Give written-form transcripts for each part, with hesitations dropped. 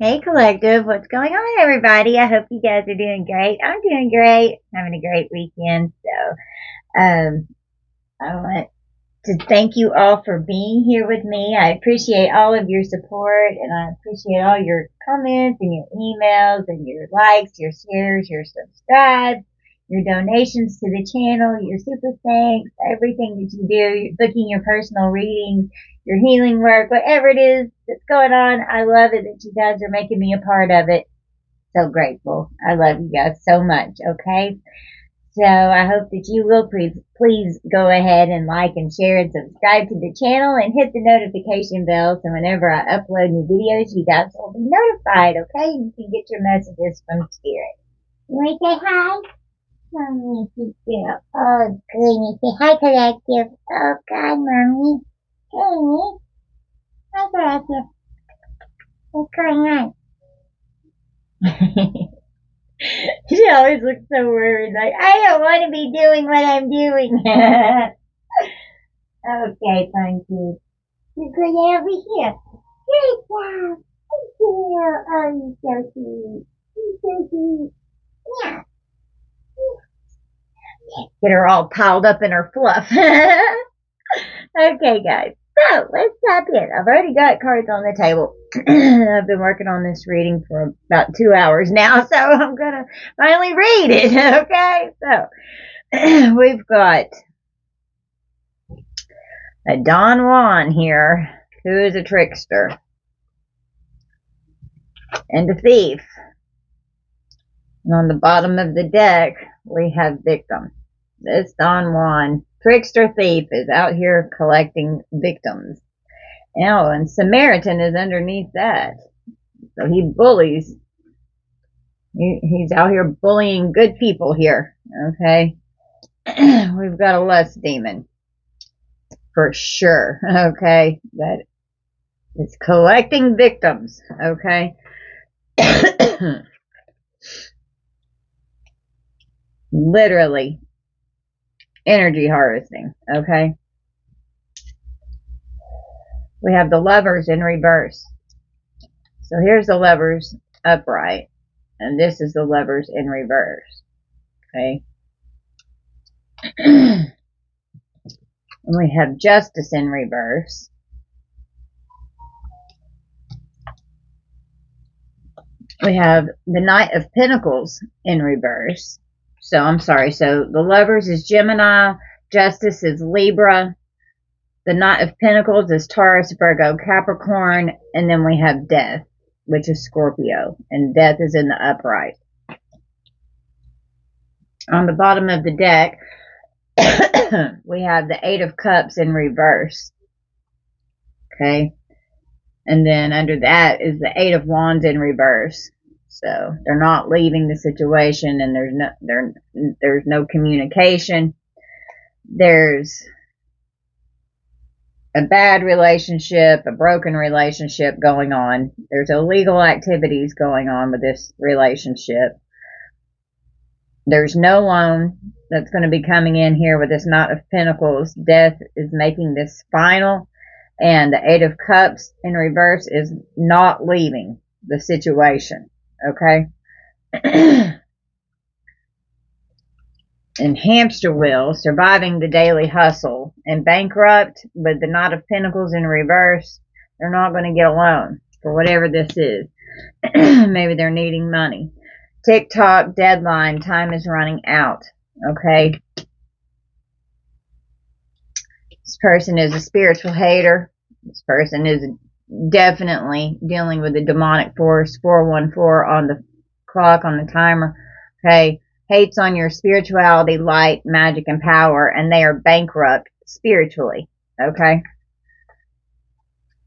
Hey Collective, what's going on everybody? I hope you guys are doing great. I'm doing great. Having a great weekend. I want to thank you all for being here with me. I appreciate all of your support and I appreciate all your comments and your emails and your likes, your shares, your subscribes, your donations to the channel, your super thanks, everything that you do, you're booking your personal readings, your healing work, whatever it is that's going on. I love it that you guys are making me a part of it. So grateful. I love you guys so much. Okay. So I hope that you will please go ahead and like and share and subscribe to the channel and hit the notification bell so whenever I upload new videos, you guys will be notified, okay? You can get your messages from Spirit. You want to say hi? Mommy, good girl. Oh, goodness. Say hi, Collective. Oh, God, Mommy. Hey, hi, Collective. What's going on? She always looks so worried, like, I don't want to be doing what I'm doing. Okay, thank you. You go over here. Good job. Thank you. Oh, you're so sweet. You're so sweet. Yeah. Get her all piled up in her fluff. Okay, guys. So let's tap in. I've already got cards on the table. I've been working on this reading for about 2 hours now, so I'm gonna finally read it. Okay, so we've got a Don Juan here, who is a trickster and a thief. And on the bottom of the deck, we have victim. This Don Juan, trickster thief, is out here collecting victims. Oh, and Samaritan is underneath that. So he bullies. He's out here bullying good people here. Okay. We've got a lust demon. For sure. Okay. That is collecting victims. Okay. Literally energy harvesting. Okay. We have the lovers in reverse. So here's the lovers upright, and this is the lovers in reverse. Okay. And we have justice in reverse. We have the Knight of Pentacles in reverse. So I'm sorry. So the lovers is Gemini, justice is Libra, the Knight of Pentacles is Taurus, Virgo, Capricorn, and then we have death, which is Scorpio, and death is in the upright. On the bottom of the deck, we have the Eight of Cups in reverse. Okay. And then under that is the Eight of Wands in reverse. So they're not leaving the situation, and there's no communication. There's a bad relationship, a broken relationship going on. There's illegal activities going on with this relationship. There's no loan that's going to be coming in here with this Knight of Pentacles. Death is making this final. And the Eight of Cups in reverse is not leaving the situation. Okay? And hamster wheel, surviving the daily hustle. And bankrupt with the Knight of Pentacles in reverse. They're not going to get a loan for whatever this is. Maybe they're needing money. TikTok, deadline, time is running out. Okay? This person is a spiritual hater. This person is definitely dealing with a demonic force, 414 on the clock, on the timer. Okay. Hates on your spirituality, light, magic, and power, and they are bankrupt spiritually. Okay.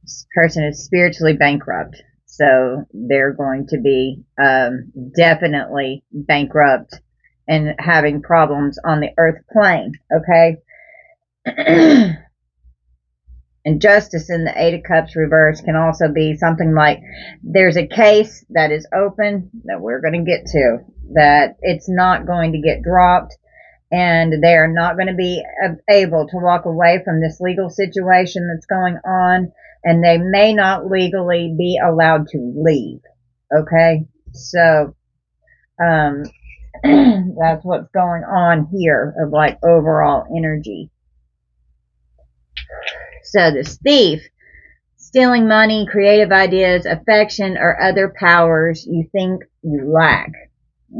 This person is spiritually bankrupt. So they're going to be definitely bankrupt and having problems on the earth plane. Okay. And justice in the Eight of Cups reverse can also be something like there's a case that is open that we're going to get to, that it's not going to get dropped, and they are not going to be able to walk away from this legal situation that's going on, and they may not legally be allowed to leave. Okay, so that's what's going on here of like overall energy. So this thief, stealing money, creative ideas, affection, or other powers you think you lack.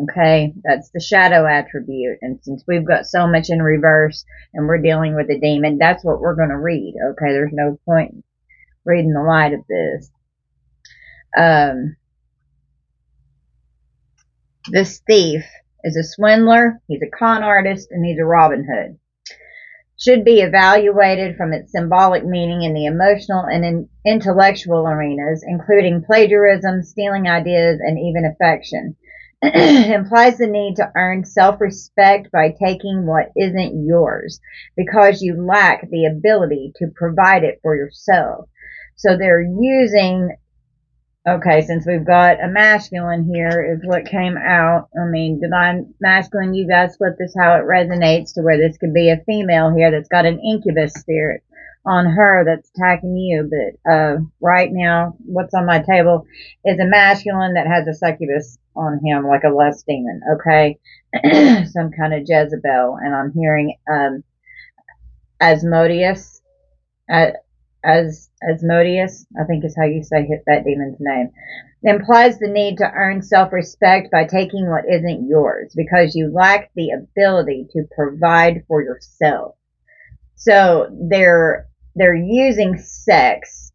Okay, that's the shadow attribute. And since we've got so much in reverse and we're dealing with a demon, that's what we're going to read. Okay, there's no point reading the light of this. This thief is a swindler, he's a con artist, and he's a Robin Hood. Should be evaluated from its symbolic meaning in the emotional and intellectual arenas, including plagiarism, stealing ideas, and even affection. Implies the need to earn self-respect by taking what isn't yours because you lack the ability to provide it for yourself. So they're using, okay, since we've got a masculine here is what came out. I mean, divine masculine, you guys flip this how it resonates to where this could be a female here that's got an incubus spirit on her that's attacking you. But right now, what's on my table is a masculine that has a succubus on him, like a lust demon, okay? Some kind of Jezebel. And I'm hearing Asmodeus. Asmodeus, I think is how you say that demon's name, implies the need to earn self-respect by taking what isn't yours because you lack the ability to provide for yourself. So they're using sex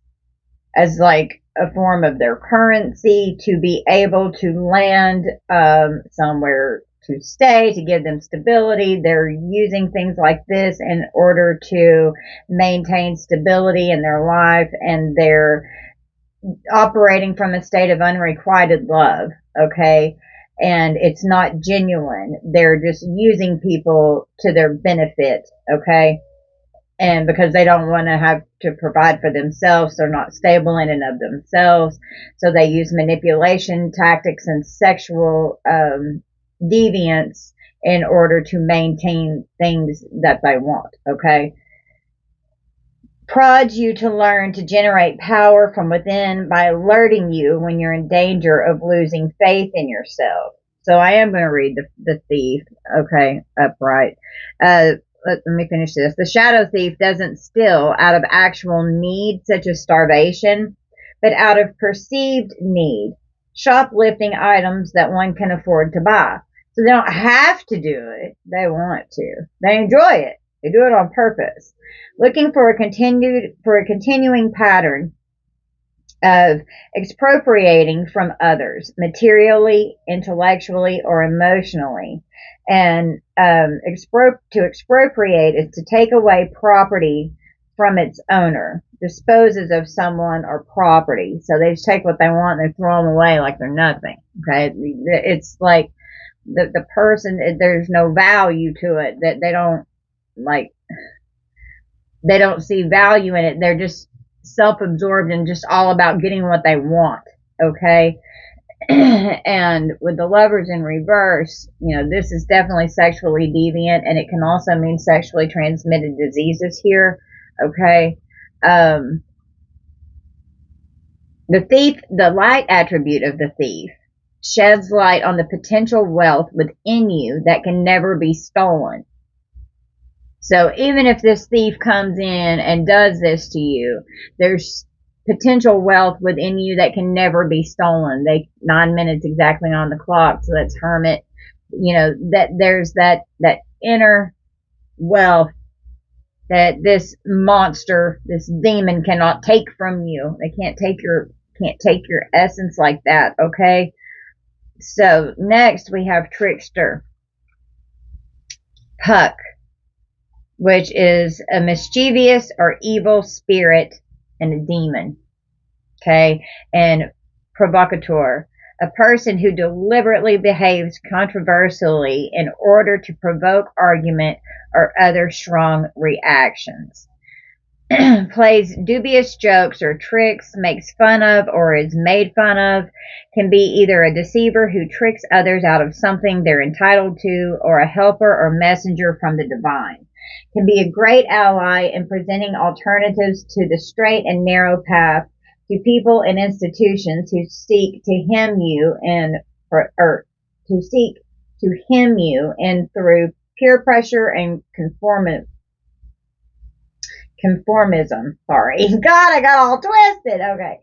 as like a form of their currency to be able to land somewhere to stay, to give them stability. They're using things like this in order to maintain stability in their life, and they're operating from a state of unrequited love, okay? And it's not genuine. They're just using people to their benefit, okay? And because they don't want to have to provide for themselves, they're not stable in and of themselves. So they use manipulation tactics and sexual deviance in order to maintain things that they want, okay? Prods you to learn to generate power from within by alerting you when you're in danger of losing faith in yourself. So I am going to read the thief, okay, upright. Let me finish this. The shadow thief doesn't steal out of actual need, such as starvation, but out of perceived need, shoplifting items that one can afford to buy. So they don't have to do it. They want to. They enjoy it. They do it on purpose. Looking for a continuing pattern of expropriating from others, materially, intellectually, or emotionally. And to expropriate is to take away property from its owner, disposes of someone or property. So they just take what they want and they throw them away like they're nothing. Okay, it's like the person, there's no value to it, that they don't like. They don't see value in it. They're just self-absorbed and just all about getting what they want, okay? And with the Lovers in reverse, you know, this is definitely sexually deviant, and it can also mean sexually transmitted diseases here, okay? The thief, the light attribute of the thief, sheds light on the potential wealth within you that can never be stolen. So even if this thief comes in and does this to you, there's potential wealth within you that can never be stolen. 9 minutes exactly on the clock, so that's Hermit. You know, that there's that inner wealth that this monster, this demon cannot take from you. They can't take your essence like that, okay? So next we have Trickster. Puck, which is a mischievous or evil spirit and a demon, okay? And provocateur, a person who deliberately behaves controversially in order to provoke argument or other strong reactions. Plays dubious jokes or tricks, makes fun of or is made fun of, can be either a deceiver who tricks others out of something they're entitled to, or a helper or messenger from the divine. Can be a great ally in presenting alternatives to the straight and narrow path to people and institutions who seek to hem you in, or to seek to hem you in through peer pressure and conformism. Sorry. God, I got all twisted. Okay.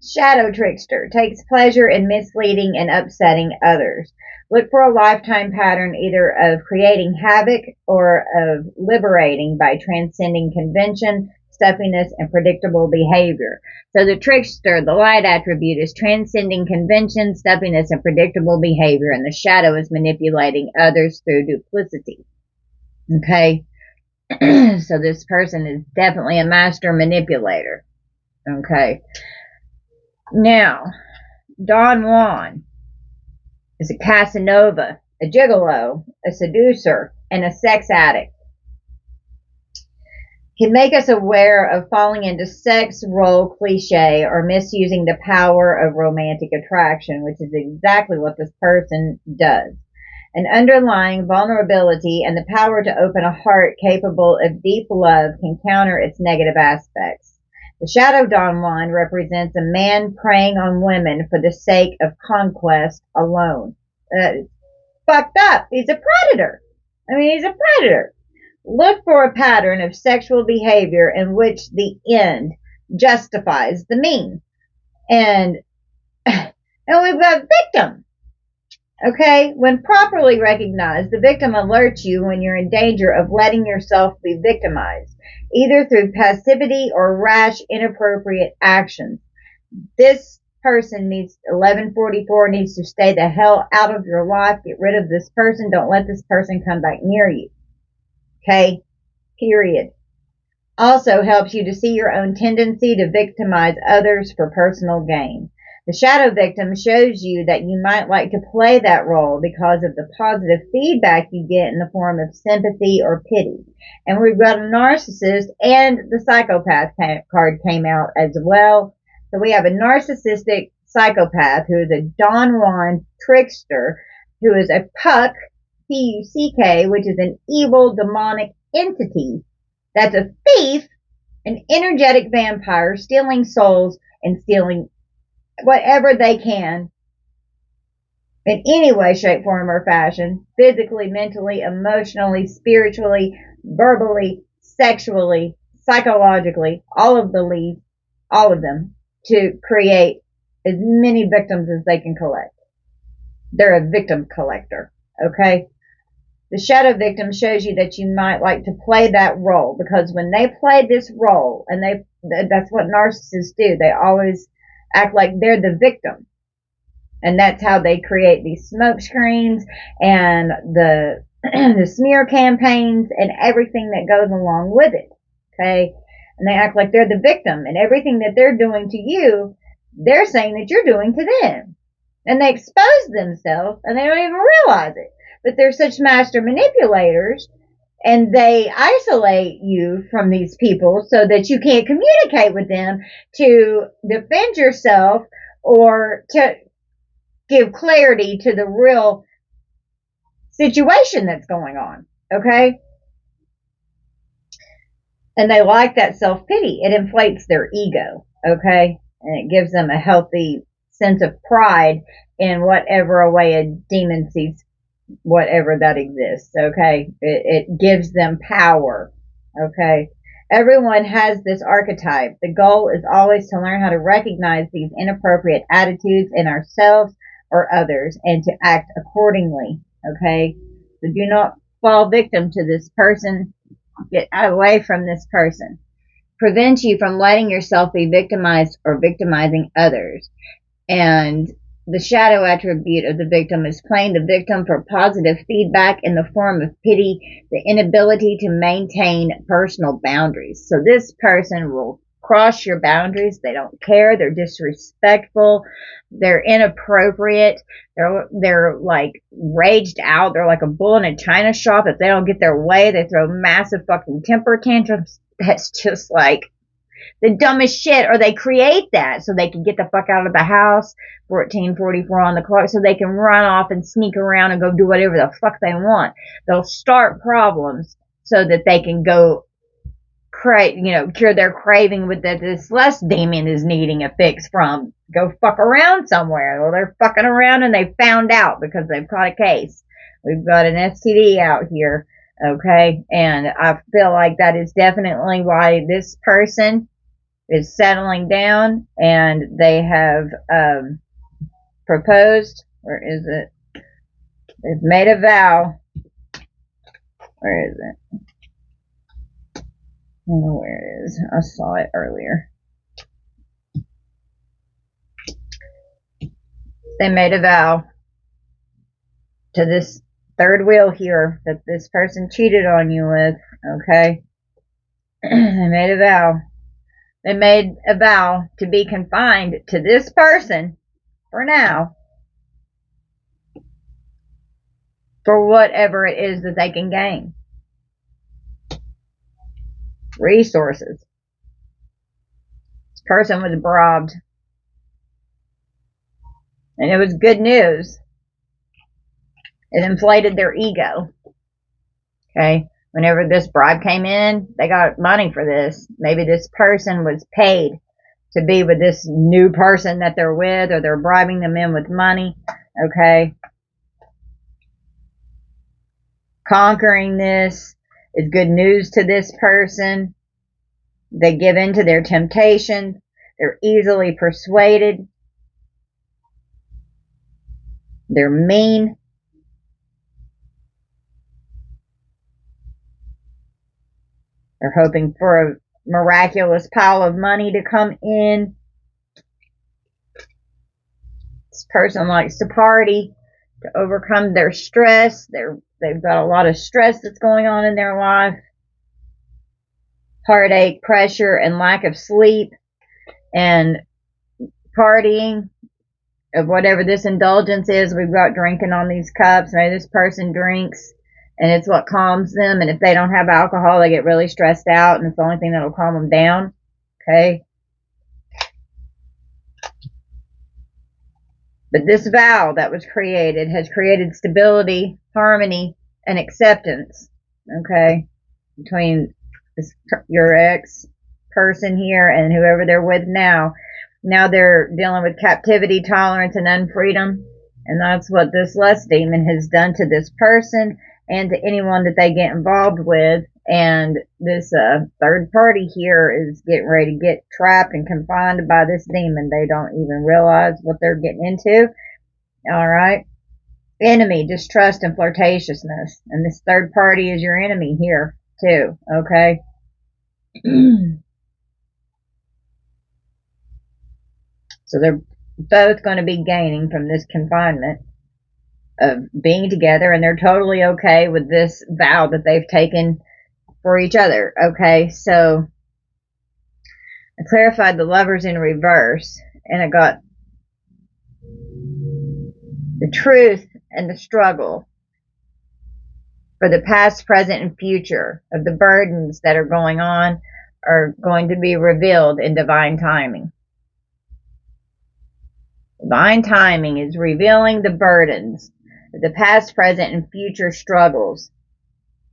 Shadow trickster takes pleasure in misleading and upsetting others. Look for a lifetime pattern either of creating havoc or of liberating by transcending convention, stuffiness, and predictable behavior. So the trickster, the light attribute, is transcending convention, stuffiness, and predictable behavior, and the shadow is manipulating others through duplicity. Okay? So this person is definitely a master manipulator. Okay? Now, Don Juan is a Casanova, a gigolo, a seducer, and a sex addict. Can make us aware of falling into sex role cliche or misusing the power of romantic attraction, which is exactly what this person does. An underlying vulnerability and the power to open a heart capable of deep love can counter its negative aspects. The shadow Don Juan represents a man preying on women for the sake of conquest alone. Fucked up. He's a predator. He's a predator. Look for a pattern of sexual behavior in which the end justifies the mean. And we've got victim. Okay? When properly recognized, the victim alerts you when you're in danger of letting yourself be victimized, either through passivity or rash, inappropriate actions. This person needs 1144 needs to stay the hell out of your life. Get rid of this person. Don't let this person come back near you. Okay? Period. Also helps you to see your own tendency to victimize others for personal gain. The shadow victim shows you that you might like to play that role because of the positive feedback you get in the form of sympathy or pity. And we've got a narcissist, and the psychopath card came out as well. So we have a narcissistic psychopath who is a Don Juan trickster, who is a Puck, P-U-C-K, which is an evil demonic entity that's a thief, an energetic vampire, stealing souls and stealing whatever they can in any way, shape, form, or fashion, physically, mentally, emotionally, spiritually, verbally, sexually, psychologically, all of them, to create as many victims as they can collect. They're a victim collector, okay? The shadow victim shows you that you might like to play that role, because when they play this role, and that's what narcissists do, they always act like they're the victim. And that's how they create these smoke screens and the smear campaigns and everything that goes along with it. Okay? And they act like they're the victim, and everything that they're doing to you, they're saying that you're doing to them. And they expose themselves, and they don't even realize it. But they're such master manipulators, and they isolate you from these people so that you can't communicate with them to defend yourself or to give clarity to the real situation that's going on. Okay? And they like that self-pity. It inflates their ego. Okay? And it gives them a healthy sense of pride in whatever way a demon sees whatever that exists. Okay? It gives them power. Okay? Everyone has this archetype. The goal is always to learn how to recognize these inappropriate attitudes in ourselves or others and to act accordingly. Okay? So do not fall victim to this person. Get away from this person. Prevents you from letting yourself be victimized or victimizing others. And the shadow attribute of the victim is playing the victim for positive feedback in the form of pity, the inability to maintain personal boundaries. So this person will cross your boundaries. They don't care. They're disrespectful. They're inappropriate. They're like raged out. They're like a bull in a china shop. If they don't get their way, they throw massive fucking temper tantrums. That's just like the dumbest shit. Or they create that so they can get the fuck out of the house. 1444 on the clock, so they can run off and sneak around and go do whatever the fuck they want. They'll start problems so that they can go cure their craving with that this lust demon is needing a fix from. Go fuck around somewhere. Well, they're fucking around and they found out because they've caught a case. We've got an STD out here, okay? And I feel like that is definitely why this person is settling down, and they have proposed, or is it? They've made a vow. Where is it? I don't know where it is. I saw it earlier. They made a vow to this third wheel here that this person cheated on you with, okay? They made a vow. They made a vow to be confined to this person for now, for whatever it is that they can gain. Resources. This person was robbed. And it was good news. It inflated their ego. Okay? Whenever this bribe came in, they got money for this. Maybe this person was paid to be with this new person that they're with, or they're bribing them in with money. Okay? Conquering this is good news to this person. They give in to their temptation. They're easily persuaded. They're mean. They're hoping for a miraculous pile of money to come in. This person likes to party to overcome their stress. They've got a lot of stress that's going on in their life. Heartache, pressure, and lack of sleep. And partying of whatever this indulgence is. We've got drinking on these cups. Maybe this person drinks and it's what calms them. And if they don't have alcohol, they get really stressed out, and it's the only thing that'll calm them down. Okay? But this vow that was created has created stability, harmony, and acceptance. Okay? Between your ex person here and whoever they're with now. Now they're dealing with captivity, tolerance, and unfreedom. And that's what this lust demon has done to this person and to anyone that they get involved with. And this third party here is getting ready to get trapped and confined by this demon. They don't even realize what they're getting into. All right. Enemy, distrust, and flirtatiousness. And this third party is your enemy here too. Okay. So they're both going to be gaining from this confinement of being together, and they're totally okay with this vow that they've taken for each other. Okay, so I clarified the lovers in reverse, and I got the truth and the struggle for the past, present, and future of the burdens that are going on are going to be revealed in divine timing. Divine timing is revealing the burdens of the past, present, and future struggles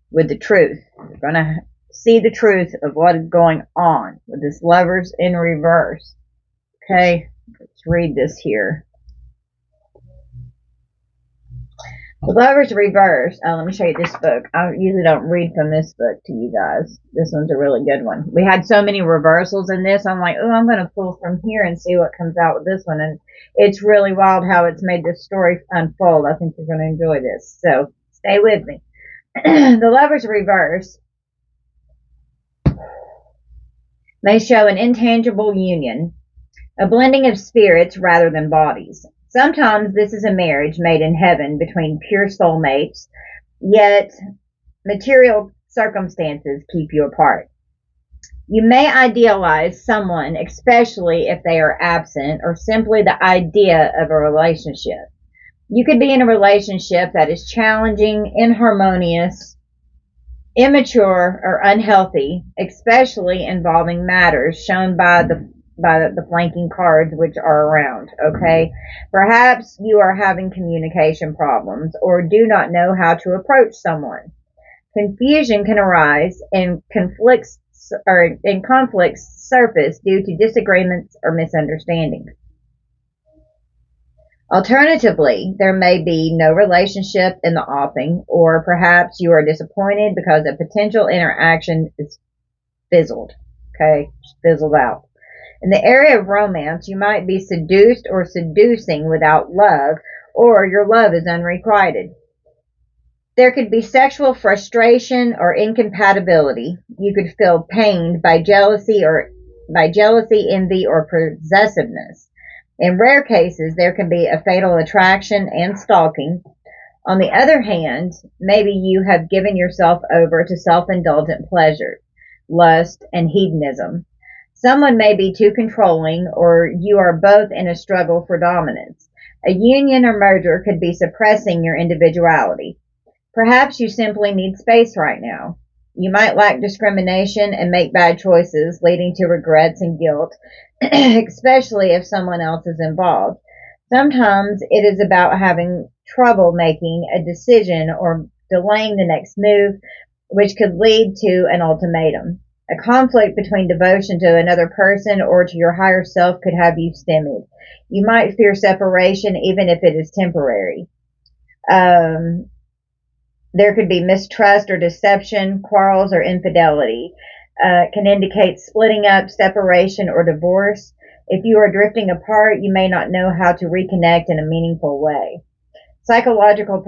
with the truth. You're going to see the truth of what is going on with this lovers in reverse. Okay, let's read this here. The Lovers Reverse. Let me show you this book. I usually don't read from this book to you guys. This one's a really good one. We had so many reversals in this. I'm like, oh, I'm going to pull from here and see what comes out with this one. And it's really wild how it's made this story unfold. I think you're going to enjoy this. So stay with me. The Lovers Reverse may show an intangible union, a blending of spirits rather than bodies. Sometimes this is a marriage made in heaven between pure soulmates, yet material circumstances keep you apart. You may idealize someone, especially if they are absent, or simply the idea of a relationship. You could be in a relationship that is challenging, inharmonious, immature, or unhealthy, especially involving matters shown by the flanking cards which are around, okay? Perhaps you are having communication problems or do not know how to approach someone. Confusion can arise and conflicts conflicts surface due to disagreements or misunderstandings. Alternatively, there may be no relationship in the offing, or perhaps you are disappointed because a potential interaction is fizzled. Okay, fizzled out. In the area of romance, you might be seduced or seducing without love, or your love is unrequited. There could be sexual frustration or incompatibility. You could feel pained by jealousy, envy, or possessiveness. In rare cases, there can be a fatal attraction and stalking. On the other hand, maybe you have given yourself over to self-indulgent pleasure, lust, and hedonism. Someone may be too controlling, or you are both in a struggle for dominance. A union or merger could be suppressing your individuality. Perhaps you simply need space right now. You might lack discrimination and make bad choices, leading to regrets and guilt, especially if someone else is involved. Sometimes it is about having trouble making a decision or delaying the next move, which could lead to an ultimatum. A conflict between devotion to another person or to your higher self could have you stymied. You might fear separation even if it is temporary. There could be mistrust or deception, quarrels, or infidelity. Can indicate splitting up, separation, or divorce. If you are drifting apart, you may not know how to reconnect in a meaningful way. Psychological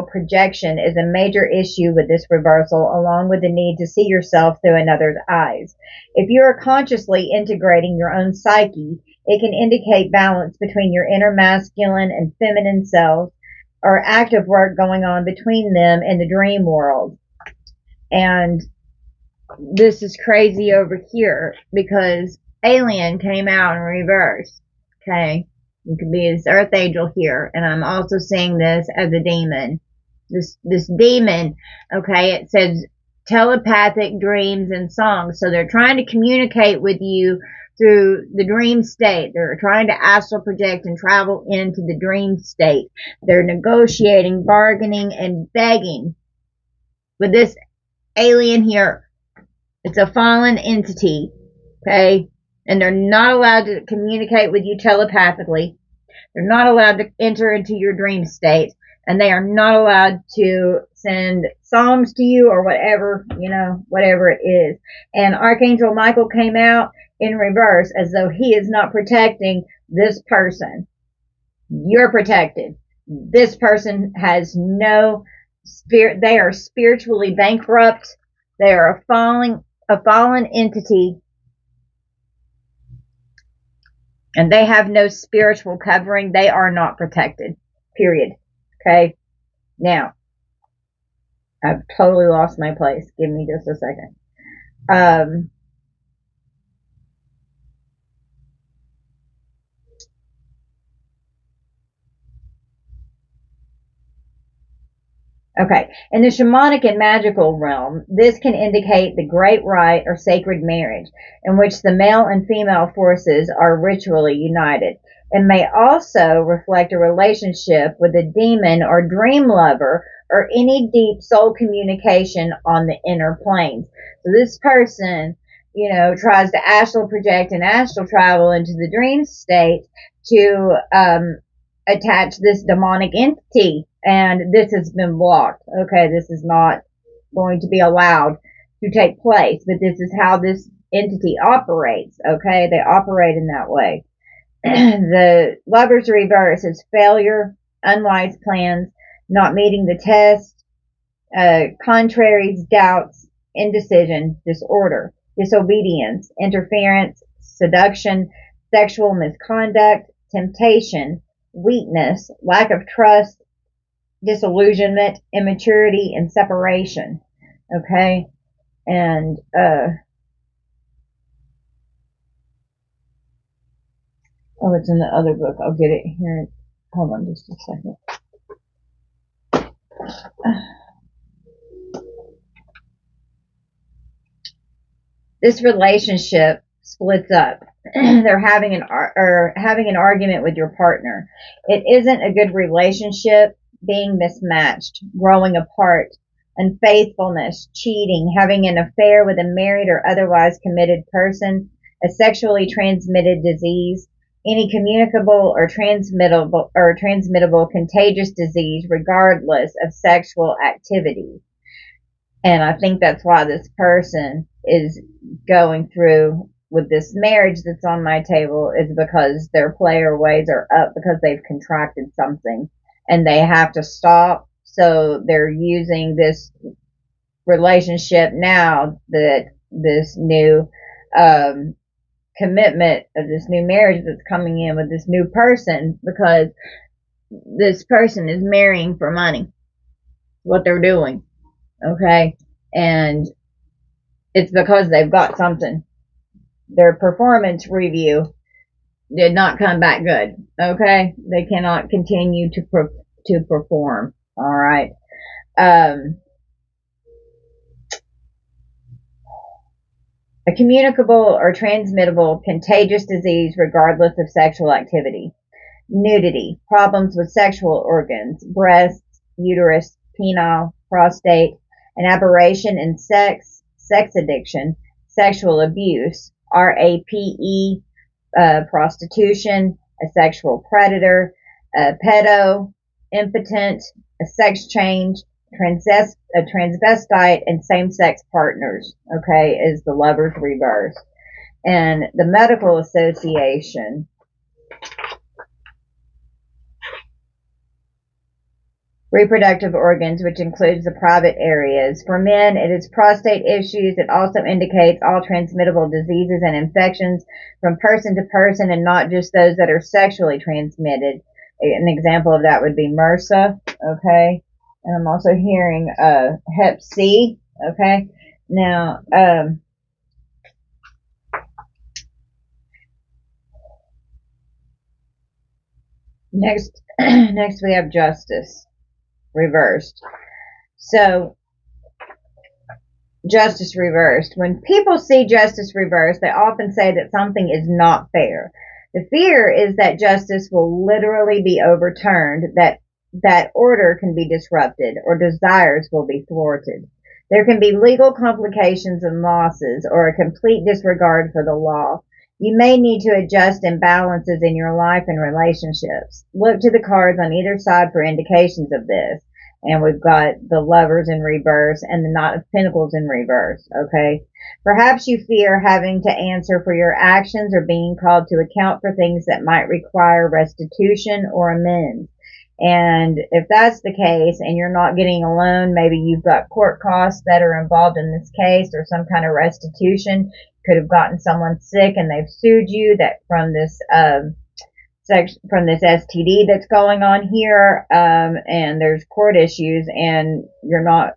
projection is a major issue with this reversal, along with the need to see yourself through another's eyes. If you are consciously integrating your own psyche, it can indicate balance between your inner masculine and feminine selves, or active work going on between them in the dream world. And this is crazy over here because Alien came out in reverse. Okay, you could be this earth angel here, and I'm also seeing this as a demon. This demon, okay, it says telepathic dreams and songs. So they're trying to communicate with you through the dream state. They're trying to astral project and travel into the dream state. They're negotiating, bargaining, and begging with this alien here. It's a fallen entity, okay? And they're not allowed to communicate with you telepathically. They're not allowed to enter into your dream state. And they are not allowed to send songs to you or whatever, whatever it is. And Archangel Michael came out in reverse as though he is not protecting this person. You're protected. This person has no spirit. They are spiritually bankrupt. They are a fallen entity. And they have no spiritual covering. They are not protected. Period. Okay? Now, I've totally lost my place. Give me just a second. Okay, in the shamanic and magical realm, this can indicate the great rite or sacred marriage, in which the male and female forces are ritually united. It may also reflect a relationship with a demon or dream lover, or any deep soul communication on the inner planes. So this person, tries to astral project and astral travel into the dream state to attach this demonic entity. And this has been blocked. Okay, this is not going to be allowed to take place, but this is how this entity operates. Okay, they operate in that way. The Lover's reverse is failure, unwise plans, not meeting the test, contraries, doubts, indecision, disorder, disobedience, interference, seduction, sexual misconduct, temptation, weakness, lack of trust, disillusionment, immaturity, and separation. Okay? And it's in the other book. I'll get it here. Hold on just a second. This relationship splits up. They're having an argument with your partner. It isn't a good relationship. Being mismatched, growing apart, unfaithfulness, cheating, having an affair with a married or otherwise committed person, a sexually transmitted disease, any communicable or transmittable contagious disease regardless of sexual activity. And I think that's why this person is going through with this marriage that's on my table, is because their player ways are up because they've contracted something and they have to stop. So they're using this relationship now, that this new commitment of this new marriage that's coming in with this new person, because this person is marrying for money. What they're doing. Okay. And it's because they've got something. Their performance review did not come back good. Okay. They cannot continue to perform. All right. A communicable or transmittable contagious disease regardless of sexual activity. Nudity, problems with sexual organs, breasts, uterus, penile, prostate, an aberration in sex, sex addiction, sexual abuse, RAPE, prostitution, a sexual predator, a pedo, impotent, a sex change, a transvestite, and same-sex partners, okay, is the Lover's reverse. And the Medical Association reproductive organs, which includes the private areas. For men, it is prostate issues. It also indicates all transmittable diseases and infections from person to person, and not just those that are sexually transmitted. An example of that would be MRSA, okay? And I'm also hearing Hep C, okay? Now, next we have justice reversed. So, justice reversed. When people see justice reversed, they often say that something is not fair. The fear is that justice will literally be overturned, that order can be disrupted, or desires will be thwarted. There can be legal complications and losses, or a complete disregard for the law. You may need to adjust imbalances in your life and relationships. Look to the cards on either side for indications of this. And we've got the Lovers in reverse and the Knight of Pentacles in reverse, okay? Perhaps you fear having to answer for your actions or being called to account for things that might require restitution or amends. And if that's the case and you're not getting a loan, maybe you've got court costs that are involved in this case, or some kind of restitution. Could have gotten someone sick and they've sued you that from this STD that's going on here, and there's court issues, and you're not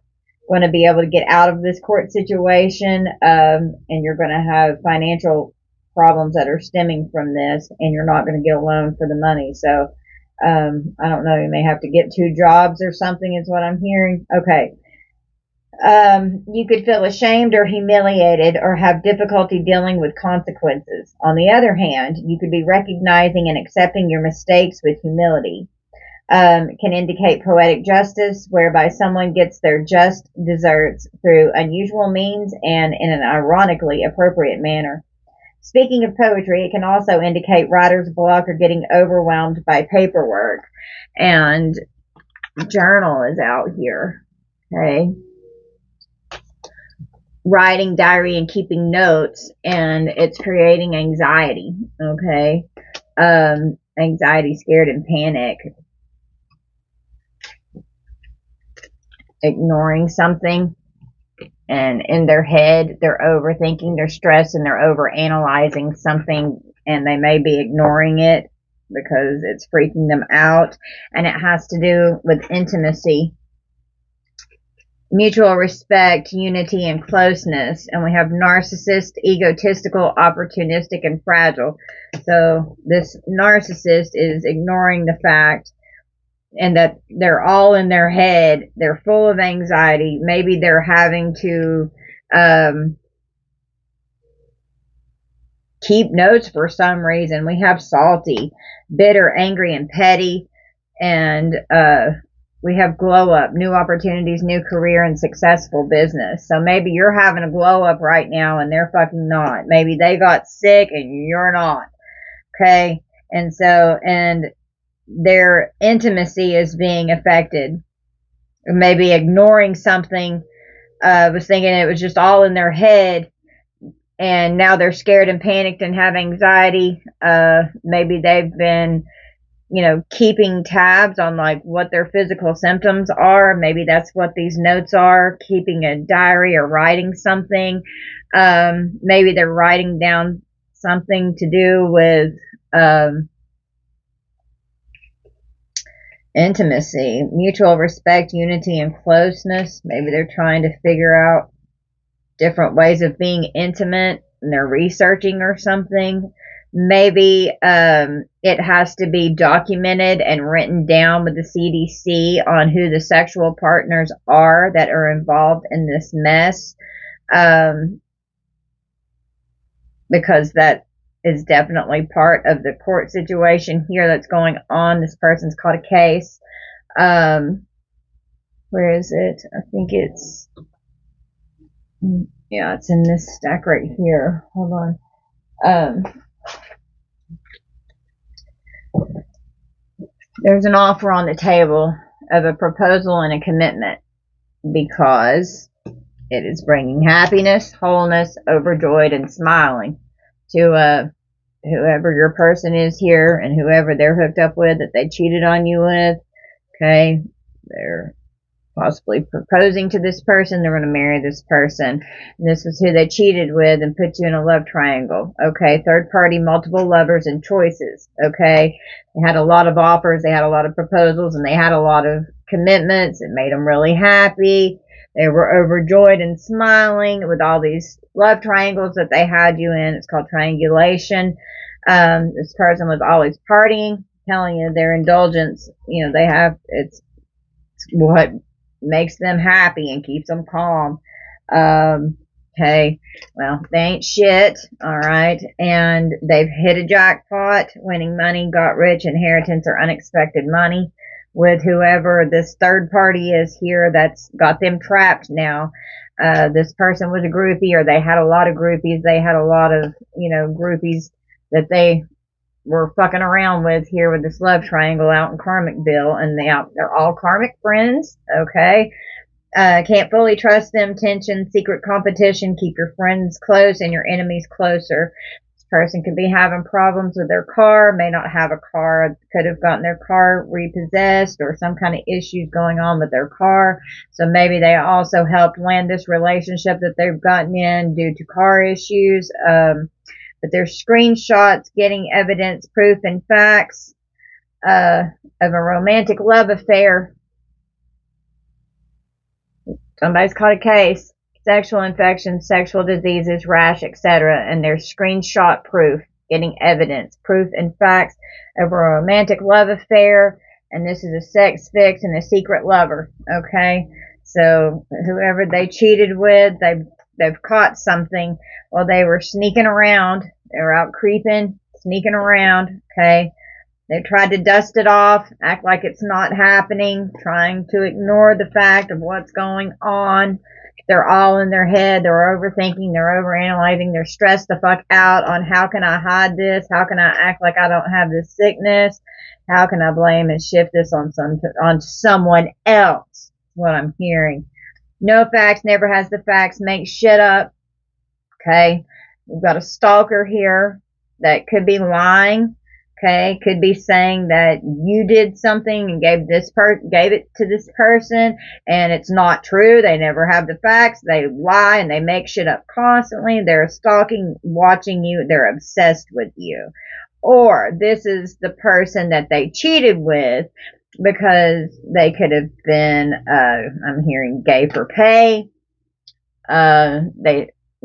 going to be able to get out of this court situation, and you're going to have financial problems that are stemming from this, and you're not going to get a loan for the money. So I don't know, you may have to get 2 jobs or something is what I'm hearing. Okay. You could feel ashamed or humiliated or have difficulty dealing with consequences. On the other hand, you could be recognizing and accepting your mistakes with humility. Can indicate poetic justice, whereby someone gets their just deserts through unusual means and in an ironically appropriate manner. Speaking of poetry, it can also indicate writer's block or getting overwhelmed by paperwork. And journal is out here. Okay. Writing diary and keeping notes, and it's creating anxiety. Okay. Anxiety, scared, and panic. Ignoring something. And in their head, they're overthinking, they're stressed, and they're overanalyzing something, and they may be ignoring it because it's freaking them out. And it has to do with intimacy, mutual respect, unity, and closeness. And we have narcissist, egotistical, opportunistic, and fragile. So this narcissist is ignoring the fact and that they're all in their head. They're full of anxiety. Maybe they're having to keep notes for some reason. We have salty, bitter, angry, and petty. And we have glow up, new opportunities, new career, and successful business. So maybe you're having a glow up right now and they're fucking not. Maybe they got sick and you're not. Okay? And so, and their intimacy is being affected. Maybe ignoring something, was thinking it was just all in their head, and now they're scared and panicked and have anxiety. Maybe they've been, keeping tabs on like what their physical symptoms are. Maybe that's what these notes are, keeping a diary or writing something. Maybe they're writing down something to do with, intimacy, mutual respect, unity, and closeness. Maybe they're trying to figure out different ways of being intimate and they're researching or something. Maybe it has to be documented and written down with the CDC on who the sexual partners are that are involved in this mess, because that is definitely part of the court situation here that's going on. This person's caught a case. Where is it? I think it's, yeah, it's in this stack right here. Hold on. There's an offer on the table of a proposal and a commitment because it is bringing happiness, wholeness, overjoyed, and smiling to whoever your person is here and whoever they're hooked up with that they cheated on you with. Okay, they're possibly proposing to this person. They're going to marry this person. And this is who they cheated with and put you in a love triangle. Okay, third party, multiple lovers, and choices. Okay, they had a lot of offers, they had a lot of proposals, and they had a lot of commitments. It made them really happy. They were overjoyed and smiling with all these love triangles that they had you in. It's called triangulation. This person was always partying, telling you their indulgence, they have, it's what makes them happy and keeps them calm. Okay, well, they ain't shit, alright, and they've hit a jackpot, winning money, got rich, inheritance, or unexpected money with whoever this third party is here that's got them trapped now. This person was a groupie, or they had a lot of groupies. They had a lot of, groupies that they were fucking around with here with this love triangle out in Karmicville, and they're all karmic friends. Okay, can't fully trust them. Tension, secret competition. Keep your friends close and your enemies closer. This person could be having problems with their car, may not have a car, could have gotten their car repossessed or some kind of issues going on with their car. So maybe they also helped land this relationship that they've gotten in due to car issues. But there's screenshots, getting evidence, proof, and facts of a romantic love affair. Somebody's caught a case. Sexual infections, sexual diseases, rash, etc. And there's screenshot proof, getting evidence, proof, and facts of a romantic love affair. And this is a sex fix and a secret lover. Okay? So whoever they cheated with, they've caught something while they were sneaking around. They were out creeping, sneaking around. Okay? They tried to dust it off, act like it's not happening, trying to ignore the fact of what's going on. They're all in their head. They're overthinking. They're overanalyzing. They're stressed the fuck out on how can I hide this? How can I act like I don't have this sickness? How can I blame and shift this on someone else? That's what I'm hearing. No facts, never has the facts, makes shit up. Okay? We've got a stalker here that could be lying. Okay, could be saying that you did something and gave it to this person, and it's not true. They never have the facts. They lie and they make shit up constantly. They're stalking, watching you. They're obsessed with you. Or this is the person that they cheated with because they could have been, I'm hearing gay for pay.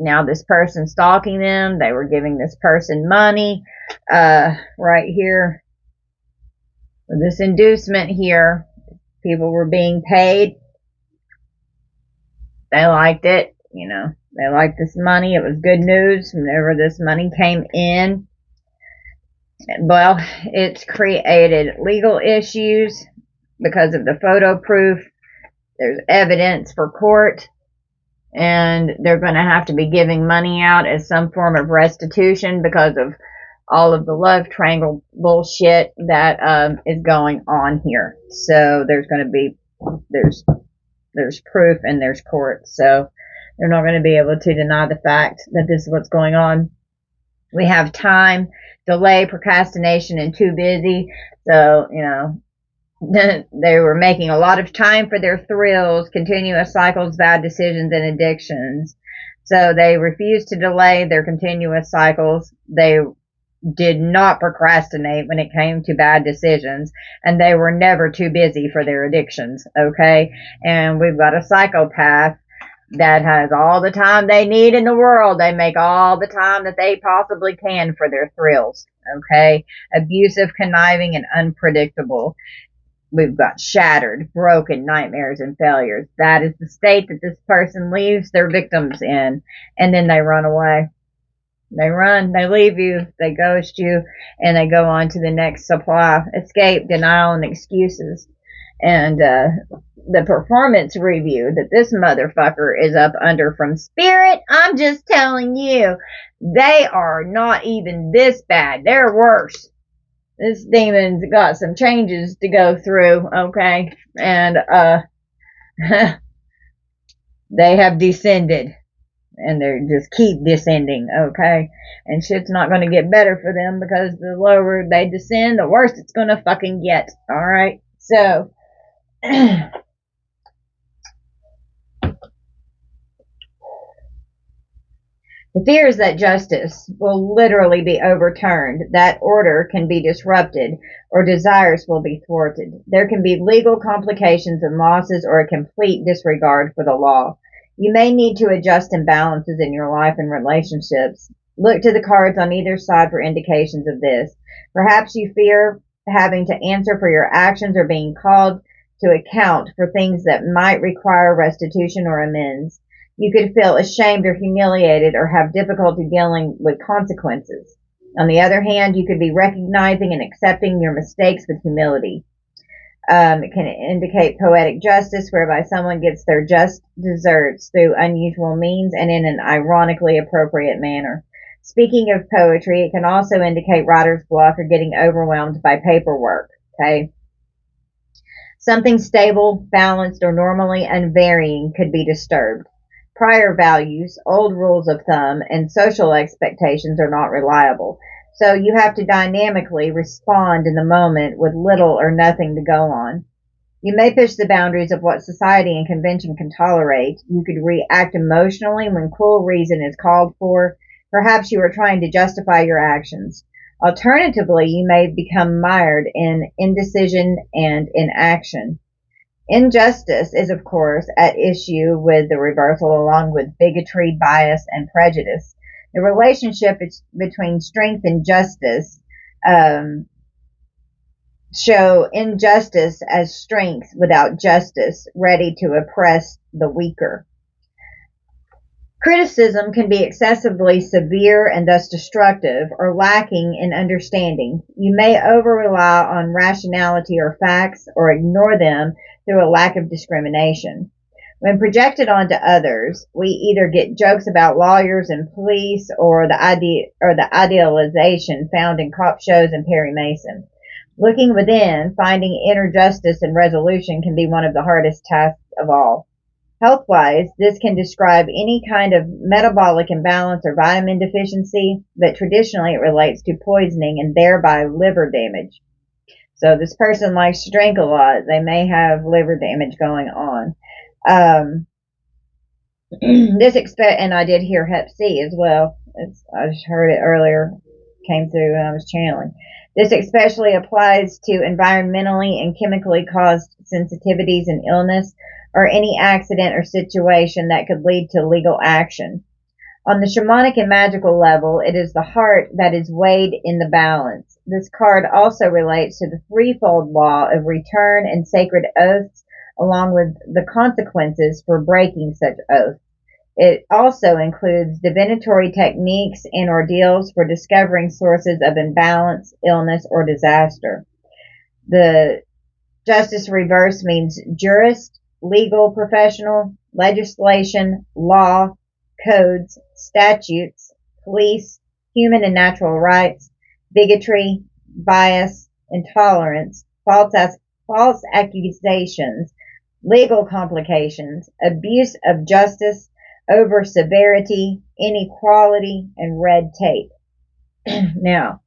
Now this person stalking them, they were giving this person money. Right here, with this inducement here, people were being paid. They liked it, they liked this money. It was good news whenever this money came in. Well, it's created legal issues. because of the photo proof. There's evidence for court, and they're going to have to be giving money out as some form of restitution because of all of the love triangle bullshit that is going on here. So there's going to be there's proof and there's court. So they're not going to be able to deny the fact that this is what's going on. We have time, delay, procrastination, and too busy. So, you know, they were making a lot of time for their thrills, continuous cycles, bad decisions, and addictions. So they refused to delay their continuous cycles. They did not procrastinate when it came to bad decisions, and they were never too busy for their addictions, okay? And we've got a psychopath that has all the time they need in the world. They make all the time that they possibly can for their thrills, okay? Abusive, conniving, and unpredictable. We've got shattered, broken, nightmares, and failures. That is the state that this person leaves their victims in, and then they run away. They run, they leave you, they ghost you, and they go on to the next supply. Escape, denial, and excuses. And the performance review that this motherfucker is up under from Spirit, I'm just telling you, they are not even this bad. They're worse. This demon's got some changes to go through, okay? And they have descended. And they just keep descending, okay? And shit's not going to get better for them, because the lower they descend, the worse it's going to fucking get, alright? So, the fear is that justice will literally be overturned, that order can be disrupted, or desires will be thwarted. There can be legal complications and losses, or a complete disregard for the law. You may need to adjust imbalances in your life and relationships. Look to the cards on either side for indications of this. Perhaps you fear having to answer for your actions or being called to account for things that might require restitution or amends. You could feel ashamed or humiliated or have difficulty dealing with consequences. On the other hand, you could be recognizing and accepting your mistakes with humility. It can indicate poetic justice, whereby someone gets their just deserts through unusual means and in an ironically appropriate manner. Speaking of poetry, it can also indicate writer's block or getting overwhelmed by paperwork, okay? Something stable, balanced, or normally unvarying could be disturbed. Prior values, old rules of thumb, and social expectations are not reliable. So you have to dynamically respond in the moment with little or nothing to go on. You may push the boundaries of what society and convention can tolerate. You could react emotionally when cool reason is called for. Perhaps you are trying to justify your actions. Alternatively, you may become mired in indecision and inaction. Injustice is, of course, at issue with the reversal, along with bigotry, bias, and prejudice. The relationship between strength and justice show injustice as strength without justice, ready to oppress the weaker. Criticism can be excessively severe and thus destructive, or lacking in understanding. You may over-rely on rationality or facts, or ignore them through a lack of discrimination. When projected onto others, we either get jokes about lawyers and police, or the idealization found in cop shows and Perry Mason. Looking within, finding inner justice and resolution can be one of the hardest tasks of all. Health-wise, this can describe any kind of metabolic imbalance or vitamin deficiency, but traditionally it relates to poisoning and thereby liver damage. So this person likes to drink a lot. They may have liver damage going on. And I did hear Hep C as well. I just heard it earlier, came through when I was channeling. This especially applies to environmentally and chemically caused sensitivities and illness, or any accident or situation that could lead to legal action. On the shamanic and magical level, it is the heart that is weighed in the balance. This card also relates to the threefold law of return and sacred oaths, along with the consequences for breaking such oaths. It also includes divinatory techniques and ordeals for discovering sources of imbalance, illness, or disaster. The Justice reversed means jurist, legal professional, legislation, law, codes, statutes, police, human and natural rights, bigotry, bias, intolerance, false accusations, legal complications, abuse of justice, over severity, inequality, and red tape. Now,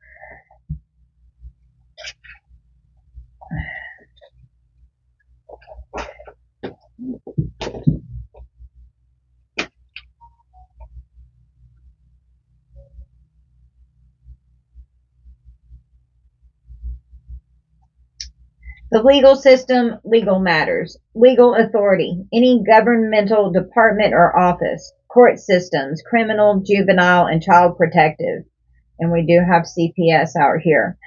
the legal system, legal matters, legal authority, any governmental department or office, court systems, criminal, juvenile, and child protective. And we do have CPS out here.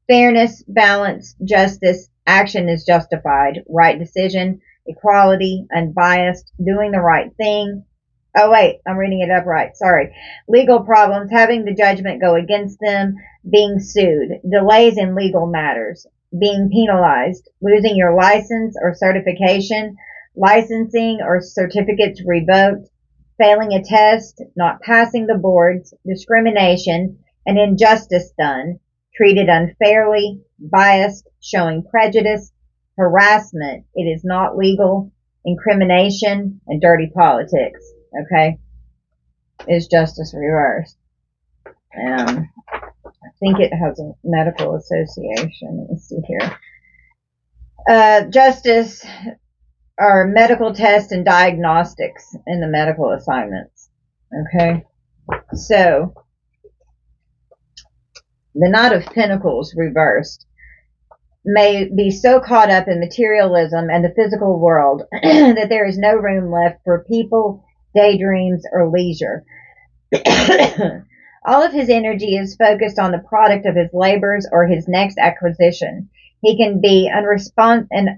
Fairness, balance, justice, action is justified, right decision, equality, unbiased, doing the right thing. Oh, wait, I'm reading it up right. Sorry. Legal problems, having the judgment go against them, being sued, delays in legal matters, being penalized, losing your license or certification, licensing or certificates revoked, failing a test, not passing the boards, discrimination, an injustice done, treated unfairly, biased, showing prejudice, harassment, it is not legal, incrimination, and dirty politics. Okay, is justice reversed. I think it has a medical association. Let me see here. Justice are medical tests and diagnostics in the medical assignments. Okay, so the Knight of Pentacles reversed may be so caught up in materialism and the physical world that there is no room left for people, daydreams, or leisure. All of his energy is focused on the product of his labors or his next acquisition. He can be an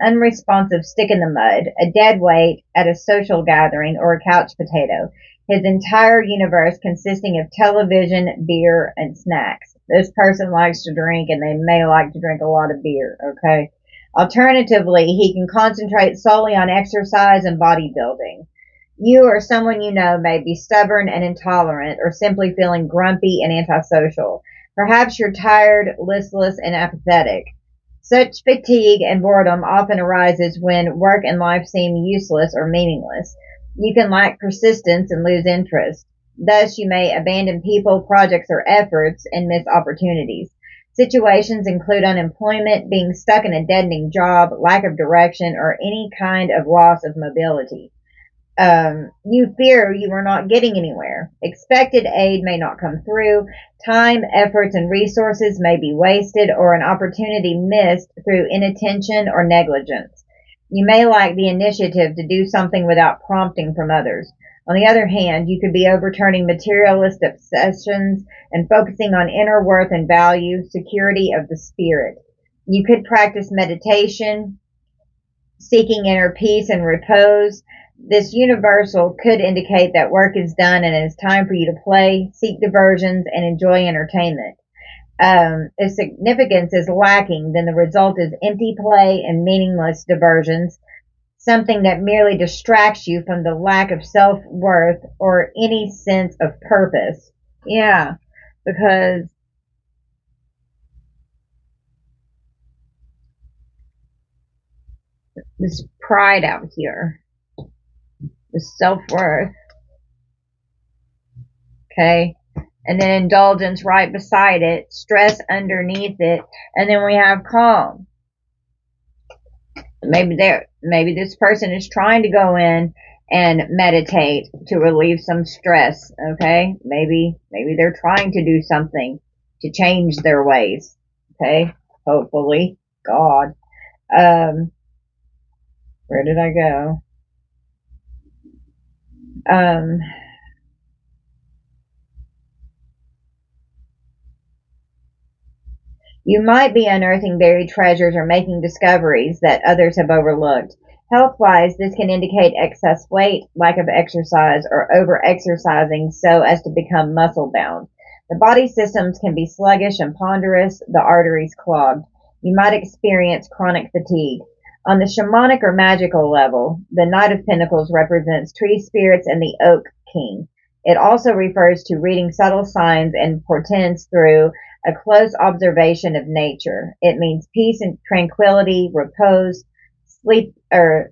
unresponsive stick in the mud, a dead weight at a social gathering, or a couch potato. His entire universe consisting of television, beer, and snacks. This person likes to drink, and they may like to drink a lot of beer, okay? Alternatively, he can concentrate solely on exercise and bodybuilding. You or someone you know may be stubborn and intolerant, or simply feeling grumpy and antisocial. Perhaps you're tired, listless, and apathetic. Such fatigue and boredom often arises when work and life seem useless or meaningless. You can lack persistence and lose interest. Thus, you may abandon people, projects, or efforts and miss opportunities. Situations include unemployment, being stuck in a deadening job, lack of direction, or any kind of loss of mobility. You fear you are not getting anywhere. Expected aid may not come through. Time, efforts, and resources may be wasted, or an opportunity missed through inattention or negligence. You may lack the initiative to do something without prompting from others. On the other hand, you could be overturning materialist obsessions and focusing on inner worth and value, security of the spirit. You could practice meditation, seeking inner peace and repose. This universal could indicate that work is done and it is time for you to play, seek diversions, and enjoy entertainment. If significance is lacking, then the result is empty play and meaningless diversions, something that merely distracts you from the lack of self-worth or any sense of purpose. Yeah, because this pride out here, this self-worth, okay, and then indulgence right beside it, stress underneath it, and then we have calm. Maybe this person is trying to go in and meditate to relieve some stress, okay? Maybe they're trying to do something to change their ways, okay? Hopefully, God. Where did I go? You might be unearthing buried treasures or making discoveries that others have overlooked. Health-wise, this can indicate excess weight, lack of exercise, or over-exercising so as to become muscle-bound. The body systems can be sluggish and ponderous, the arteries clogged. You might experience chronic fatigue. On the shamanic or magical level, the Knight of Pentacles represents tree spirits and the Oak King. It also refers to reading subtle signs and portents through a close observation of nature. It means peace and tranquility, repose, sleepiness,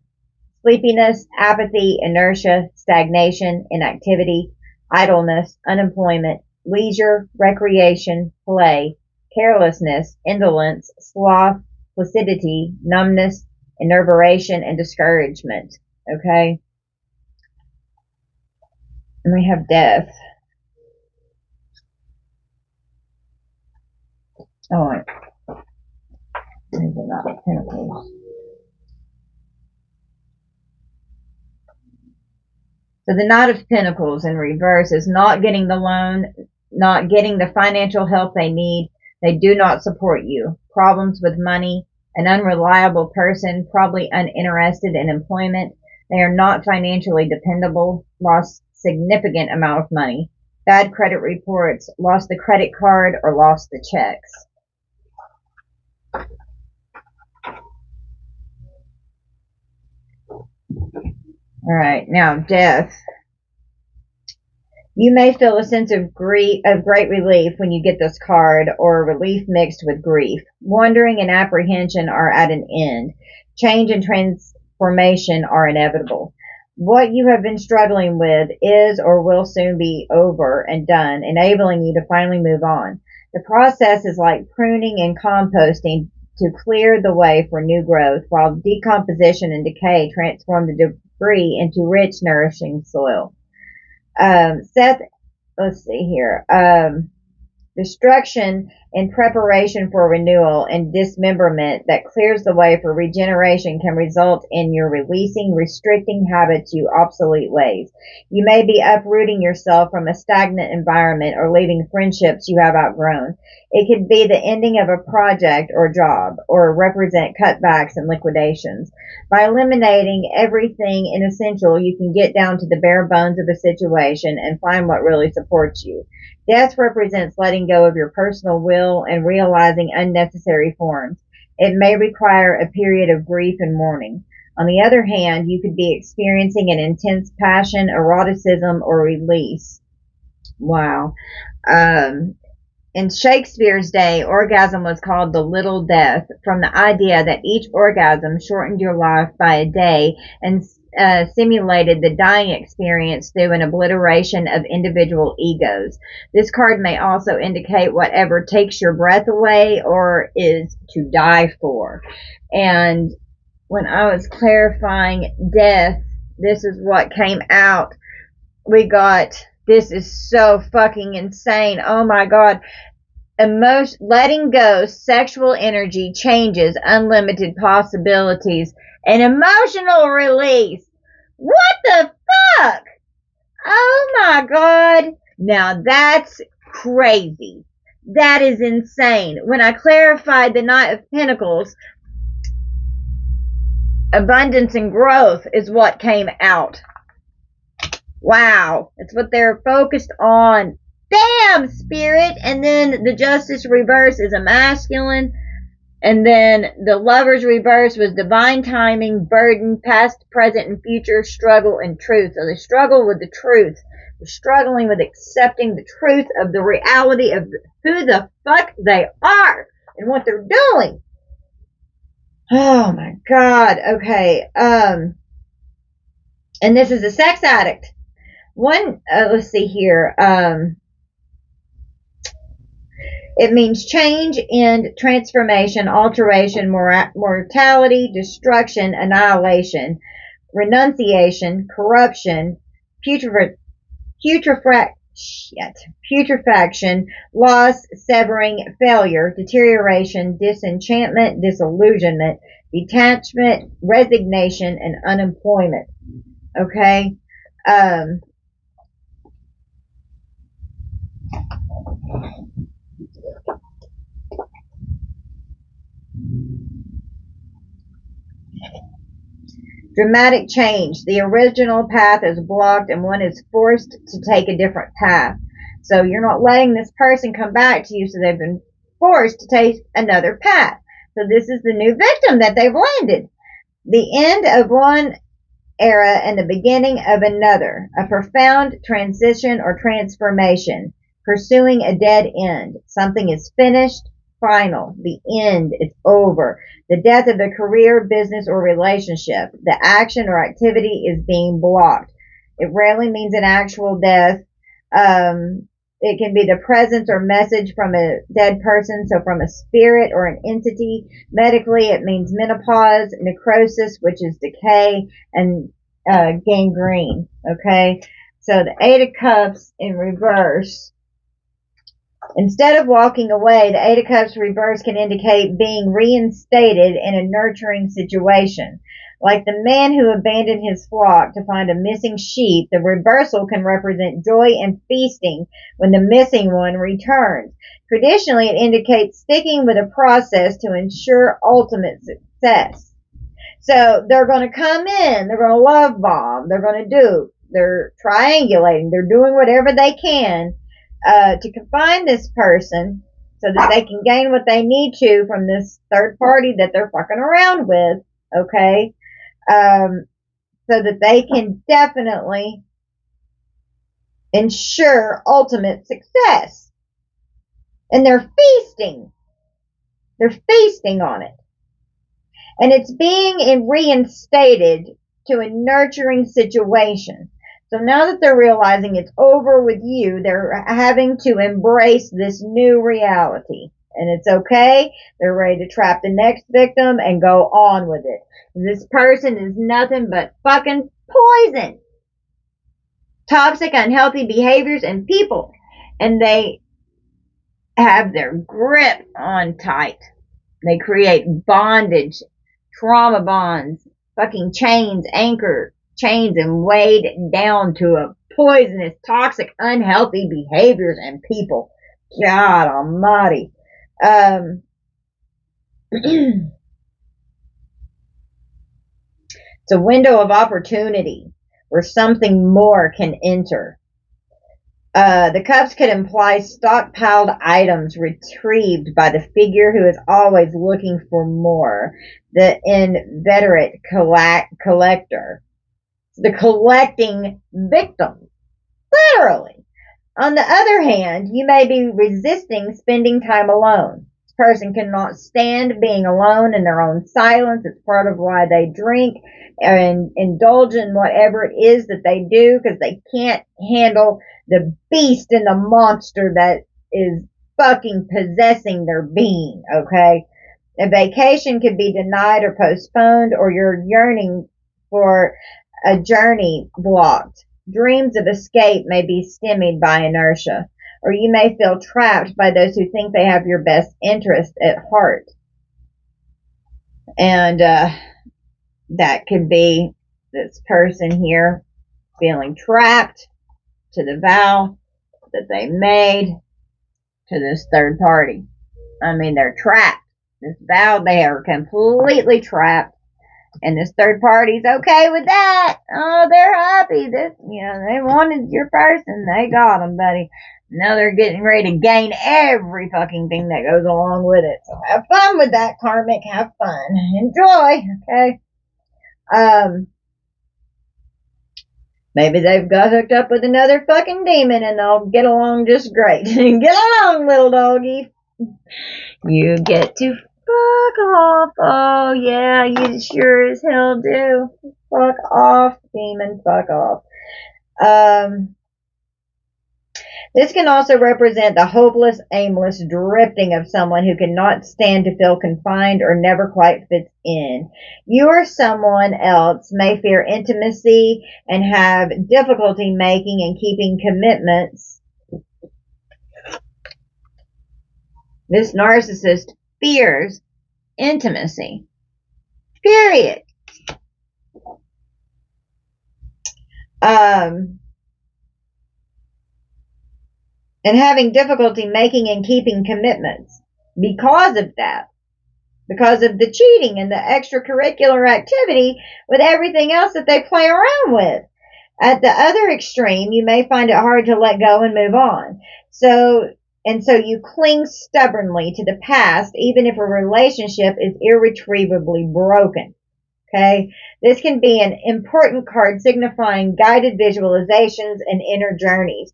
apathy, inertia, stagnation, inactivity, idleness, unemployment, leisure, recreation, play, carelessness, indolence, sloth, placidity, numbness, enervation, and discouragement. Okay? And we have death. Oh, there's a lot of Pentacles. So the Knight of Pentacles in reverse is not getting the loan, not getting the financial help they need. They do not support you. Problems with money, an unreliable person, probably uninterested in employment. They are not financially dependable, lost significant amount of money. Bad credit reports, lost the credit card or lost the checks. All right, now death. You may feel a sense of great relief when you get this card, or relief mixed with grief. Wondering and apprehension are at an end. Change and transformation are inevitable. What you have been struggling with is or will soon be over and done, enabling you to finally move on. The process is like pruning and composting to clear the way for new growth, while decomposition and decay transform the debris into rich, nourishing soil. Seth, let's see here. Destruction in preparation for renewal and dismemberment that clears the way for regeneration can result in your releasing restricting habits to obsolete ways. You may be uprooting yourself from a stagnant environment or leaving friendships you have outgrown. It could be the ending of a project or job, or represent cutbacks and liquidations. By eliminating everything inessential, you can get down to the bare bones of a situation and find what really supports you. Death represents letting go of your personal will and realizing unnecessary forms. It may require a period of grief and mourning. On the other hand, you could be experiencing an intense passion, eroticism, or release. Wow. In Shakespeare's day, orgasm was called the little death, from the idea that each orgasm shortened your life by a day and simulated the dying experience through an obliteration of individual egos. This card may also indicate whatever takes your breath away or is to die for. And when I was clarifying death, this is what came out. We got, this is so fucking insane. Oh my God. Letting go, sexual energy, changes, unlimited possibilities, and emotional release. What the fuck? Oh my God. Now that's crazy. That is insane. When I clarified the Knight of Pentacles, abundance and growth is what came out. Wow. It's what they're focused on. Damn, Spirit. And then the Justice reverse is a masculine. And then the Lover's reverse was divine timing, burden, past, present, and future, struggle, and truth. So they struggle with the truth. They're struggling with accepting the truth of the reality of who the fuck they are and what they're doing. Oh my God. Okay. And this is a sex addict. Let's see here. It means change and transformation, alteration, mortality, destruction, annihilation, renunciation, corruption, putrefaction, loss, severing, failure, deterioration, disenchantment, disillusionment, detachment, resignation, and unemployment. Okay? Dramatic change. The original path is blocked and one is forced to take a different path. So you're not letting this person come back to you, so they've been forced to take another path. So this is the new victim that they've landed. The end of one era and the beginning of another. A profound transition or transformation. Pursuing a dead end. Something is finished, final. The end. It's over. The death of a career, business, or relationship. The action or activity is being blocked. It rarely means an actual death. It can be the presence or message from a dead person, so from a spirit or an entity. Medically, it means menopause, necrosis, which is decay, and gangrene. Okay, so the Eight of Cups in reverse. Instead of walking away, the Eight of Cups reverse can indicate being reinstated in a nurturing situation. Like the man who abandoned his flock to find a missing sheep, the reversal can represent joy and feasting when the missing one returns. Traditionally, it indicates sticking with a process to ensure ultimate success. So they're going to come in, they're going to love bomb, they're triangulating, they're doing whatever they can to confine this person so that they can gain what they need to from this third party that they're fucking around with, okay? So that they can definitely ensure ultimate success. And they're feasting. They're feasting on it. And it's being reinstated to a nurturing situation. So now that they're realizing it's over with you, they're having to embrace this new reality. And it's okay. They're ready to trap the next victim and go on with it. This person is nothing but fucking poison. Toxic, unhealthy behaviors and people. And they have their grip on tight. They create bondage, trauma bonds, fucking chains, anchor chains, and weighed down to a poisonous, toxic, unhealthy behaviors and people. God almighty. It's a window of opportunity where something more can enter. The cups could imply stockpiled items retrieved by the figure who is always looking for more. The inveterate collector. The collecting victim. Literally. On the other hand, you may be resisting spending time alone. This person cannot stand being alone in their own silence. It's part of why they drink and indulge in whatever it is that they do, because they can't handle the beast and the monster that is fucking possessing their being, okay? A vacation could be denied or postponed, or your yearning for a journey blocked. Dreams of escape may be stymied by inertia, or you may feel trapped by those who think they have your best interest at heart. And that could be this person here feeling trapped to the vow that they made to this third party. I mean, they're trapped. This vow, they are completely trapped. And this third party's okay with that. Oh, they're happy. They wanted your person. They got them, buddy. Now they're getting ready to gain every fucking thing that goes along with it. So have fun with that, karmic. Have fun. Enjoy, okay? Maybe they've got hooked up with another fucking demon and they'll get along just great. Get along, little doggy. You get to fuck off. Oh, yeah, you sure as hell do. Fuck off, demon. Fuck off. This can also represent the hopeless, aimless drifting of someone who cannot stand to feel confined or never quite fits in. You or someone else may fear intimacy and have difficulty making and keeping commitments. This narcissist fears intimacy. Period. And having difficulty making and keeping commitments because of that. Because of the cheating and the extracurricular activity with everything else that they play around with. At the other extreme, you may find it hard to let go and move on. So And so you cling stubbornly to the past, even if a relationship is irretrievably broken. Okay. This can be an important card signifying guided visualizations and inner journeys.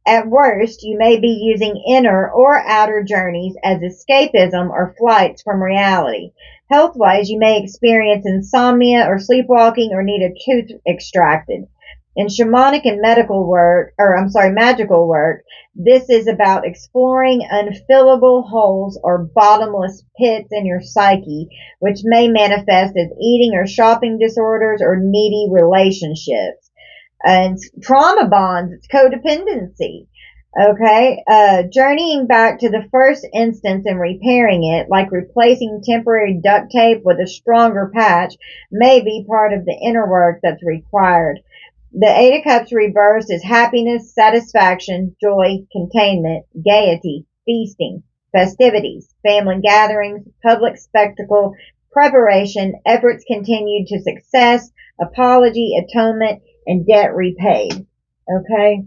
At worst, you may be using inner or outer journeys as escapism or flights from reality. Health-wise, you may experience insomnia or sleepwalking or need a tooth extracted. In shamanic and magical work, this is about exploring unfillable holes or bottomless pits in your psyche, which may manifest as eating or shopping disorders or needy relationships. And trauma bonds, it's codependency. Okay, journeying back to the first instance and repairing it, like replacing temporary duct tape with a stronger patch, may be part of the inner work that's required. The Eight of Cups reversed is happiness, satisfaction, joy, containment, gaiety, feasting, festivities, family gatherings, public spectacle, preparation, efforts continued to success, apology, atonement, and debt repaid. Okay?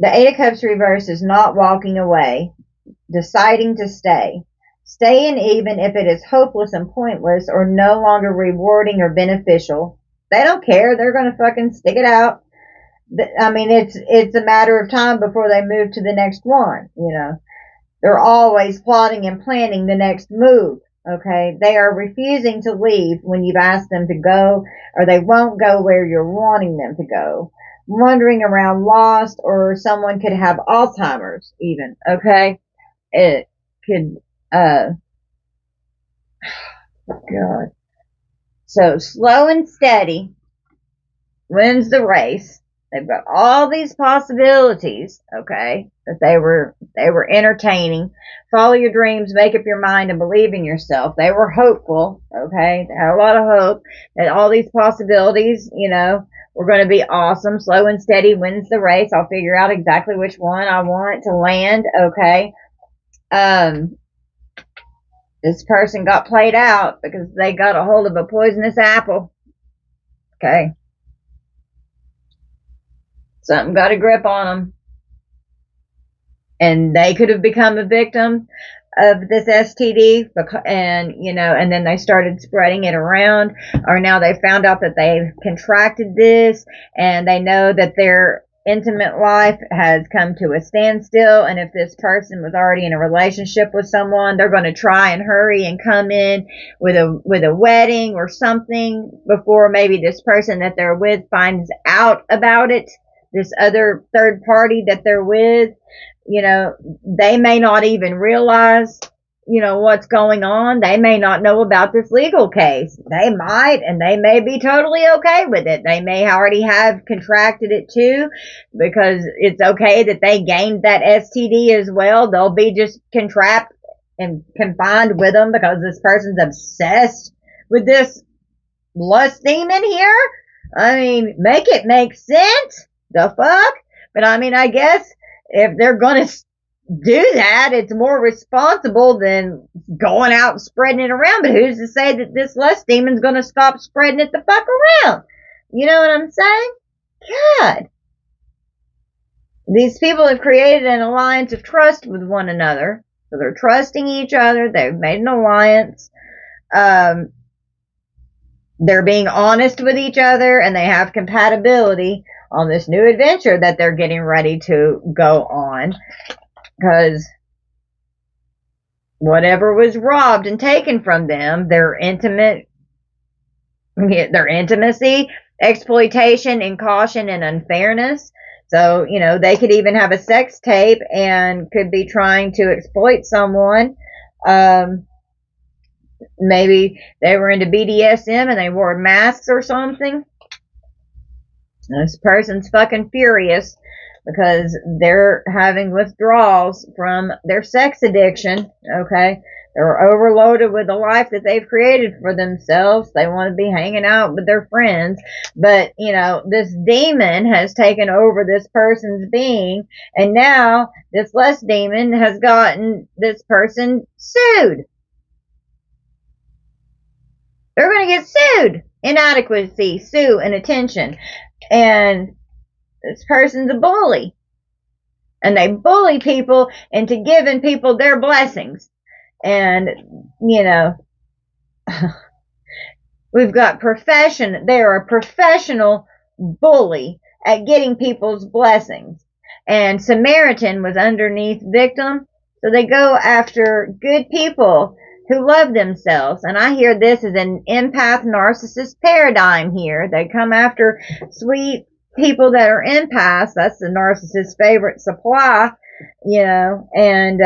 The Eight of Cups reverse is not walking away, deciding to stay. Staying even if it is hopeless and pointless or no longer rewarding or beneficial. They don't care. They're going to fucking stick it out. I mean, it's a matter of time before they move to the next one, you know. They're always plotting and planning the next move. Okay, they are refusing to leave when you've asked them to go, or they won't go where you're wanting them to go. Wandering around lost, or someone could have Alzheimer's even. Okay, it could. God. So slow and steady wins the race. They've got all these possibilities, okay, that they were entertaining. Follow your dreams, make up your mind, and believe in yourself. They were hopeful, okay. They had a lot of hope that all these possibilities, you know, were going to be awesome. Slow and steady wins the race. I'll figure out exactly which one I want to land, okay. This person got played out because they got a hold of a poisonous apple, okay. Something got a grip on them. And they could have become a victim of this STD, and, you know, and then they started spreading it around, or now they found out that they've contracted this, and they know that their intimate life has come to a standstill, and if this person was already in a relationship with someone, they're going to try and hurry and come in with a wedding or something before maybe this person that they're with finds out about it. This other third party that they're with, you know, they may not even realize, you know, what's going on. They may not know about this legal case. They might, and they may be totally okay with it. They may already have contracted it too, because it's okay that they gained that STD as well. They'll be just entrapped and confined with them because this person's obsessed with this lust demon here. I mean, make it make sense. The fuck? But I mean, I guess if they're going to do that, it's more responsible than going out and spreading it around. But who's to say that this lust demon's going to stop spreading it the fuck around? You know what I'm saying? God. These people have created an alliance of trust with one another. So they're trusting each other. They've made an alliance. They're being honest with each other, and they have compatibility on this new adventure that they're getting ready to go on, because whatever was robbed and taken from them, their intimacy, exploitation, and caution and unfairness. So, you know, they could even have a sex tape and could be trying to exploit someone. Maybe they were into BDSM and they wore masks or something. This person's fucking furious because they're having withdrawals from their sex addiction, okay? They're overloaded with the life that they've created for themselves. They want to be hanging out with their friends. But, you know, this demon has taken over this person's being, and now this lust demon has gotten this person sued. they're going to get sued. Inadequacy, sue, inattention. And this person's a bully. And they bully people into giving people their blessings. And, you know, we've got they're a professional bully at getting people's blessings. And Samaritan was underneath victim. So they go after good people who love themselves. And I hear this is an empath narcissist paradigm here. They come after sweet people that are empaths. That's the narcissist's favorite supply, you know, and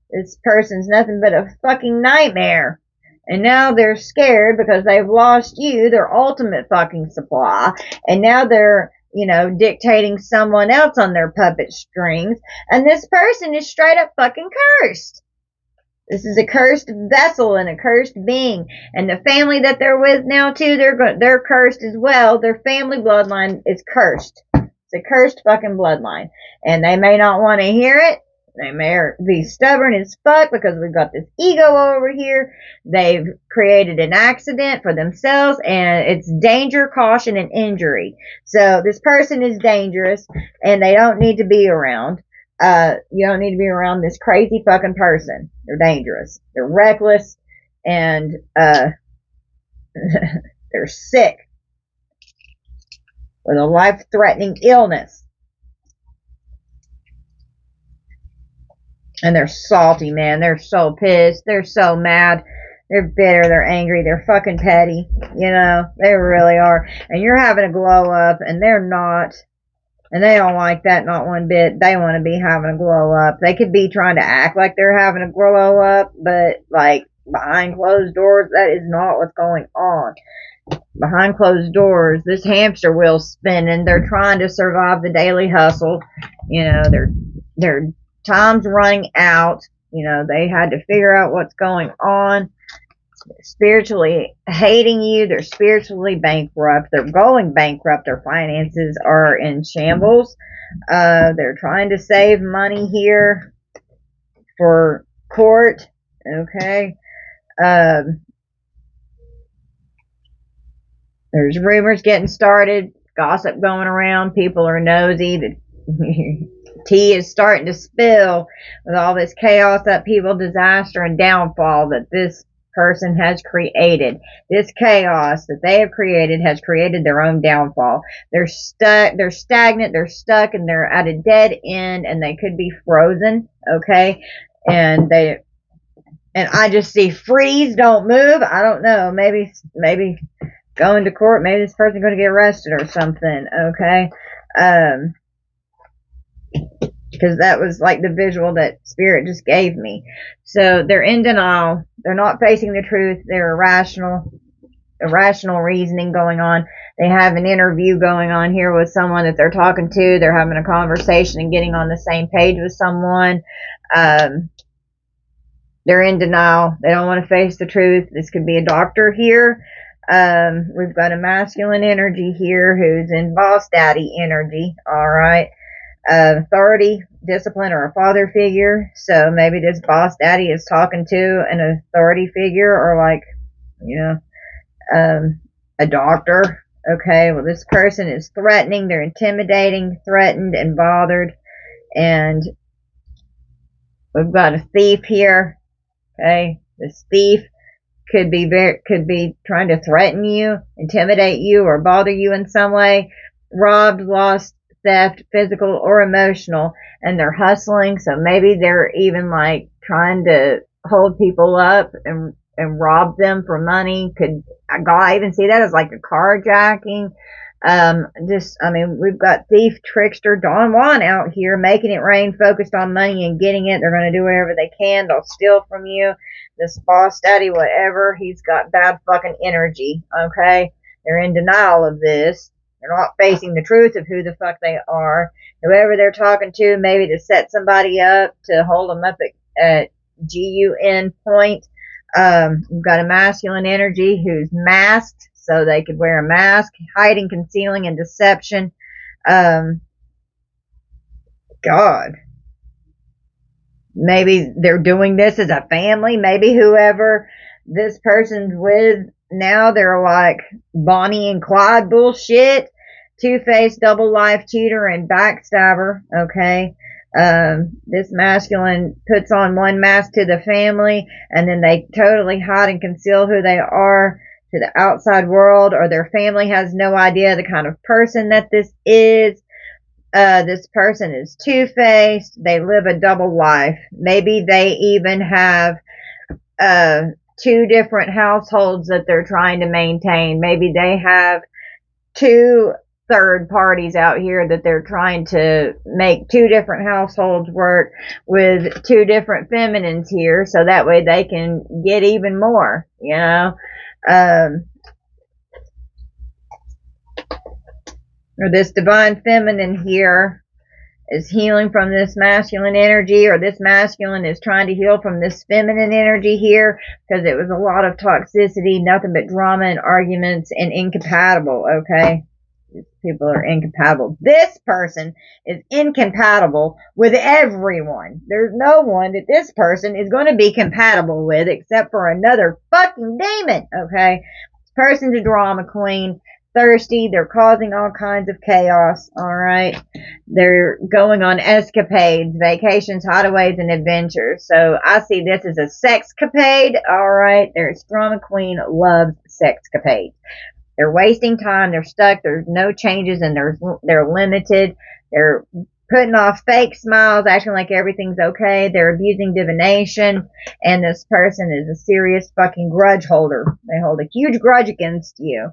this person's nothing but a fucking nightmare. And now they're scared because they've lost you, their ultimate fucking supply. And now they're, you know, dictating someone else on their puppet strings. And this person is straight up fucking cursed. This is a cursed vessel and a cursed being. And the family that they're with now, too, they're cursed as well. Their family bloodline is cursed. It's a cursed fucking bloodline. And they may not want to hear it. They may be stubborn as fuck because we've got this ego over here. They've created an accident for themselves, and it's danger, caution, and injury. So this person is dangerous, and they don't need to be around. You don't need to be around this crazy fucking person. They're dangerous. They're reckless, and they're sick with a life-threatening illness. And they're salty, man. They're so pissed. They're so mad. They're bitter. They're angry. They're fucking petty. You know, they really are. And you're having a glow up, and they're not. And they don't like that, not one bit. They want to be having a glow up. They could be trying to act like they're having a glow up, but, like, behind closed doors, that is not what's going on. Behind closed doors, this hamster wheel's spinning. They're trying to survive the daily hustle. You know, they're time's running out. You know, they had to figure out what's going on. They're spiritually hating you. They're spiritually bankrupt. They're going bankrupt. Their finances are in shambles. They're trying to save money here for court. Okay. There's rumors getting started. Gossip going around. People are nosy. The tea is starting to spill with all this chaos, upheaval, disaster, and downfall that this person has created. This chaos that they have created has created their own downfall. They're stuck, they're stagnant, they're stuck, and they're at a dead end, and they could be frozen, okay? And I just see freeze, don't move. I don't know. Maybe going to court, maybe this person's going to get arrested or something, okay? Because that was like the visual that Spirit just gave me. So they're in denial. They're not facing the truth. They're irrational reasoning going on. They have an interview going on here with someone that they're talking to. They're having a conversation and getting on the same page with someone. They're in denial. They don't want to face the truth. This could be a doctor here. We've got a masculine energy here who's in boss daddy energy. All right. Authority, discipline, or a father figure. So maybe this boss daddy is talking to an authority figure, or like, you know, a doctor. Okay, well, this person is threatening. They're intimidating, threatened, and bothered. And we've got a thief here. Okay, this thief could be trying to threaten you, intimidate you, or bother you in some way. Robbed, lost, theft, physical or emotional, and they're hustling. So maybe they're even like trying to hold people up and rob them for money. I even see that as like a carjacking. We've got thief, trickster, Don Juan out here making it rain, focused on money and getting it. They're going to do whatever they can. They'll steal from you. This boss daddy, whatever, he's got bad fucking energy. Okay, they're in denial of this. They're not facing the truth of who the fuck they are. Whoever they're talking to, maybe to set somebody up, to hold them up at GUN point. We've got a masculine energy who's masked, so they could wear a mask, hiding, concealing, and deception. God. Maybe they're doing this as a family. Maybe whoever this person's with now they're like Bonnie and Clyde bullshit. Two-faced, double life cheater, and backstabber. Okay. This masculine puts on one mask to the family, and then they totally hide and conceal who they are to the outside world, or their family has no idea the kind of person that this is. This person is two-faced. They live a double life. Maybe they even have two different households that they're trying to maintain. Maybe they have two third parties out here that they're trying to make two different households work with two different feminines here, so that way they can get even more, you know. Or this divine feminine here is healing from this masculine energy, or this masculine is trying to heal from this feminine energy here, because it was a lot of toxicity, nothing but drama and arguments, and incompatible. Okay, these people are incompatible. This person is incompatible with everyone. There's no one that this person is going to be compatible with except for another fucking demon. Okay, this person's a drama queen. Thirsty, they're causing all kinds of chaos, alright? They're going on escapades, vacations, hideaways, and adventures. So I see this as a sexcapade, alright? There's drama queen loves sexcapades. They're wasting time, they're stuck, there's no changes, and they're limited. They're putting off fake smiles, acting like everything's okay. They're abusing divination, and this person is a serious fucking grudge holder. They hold a huge grudge against you.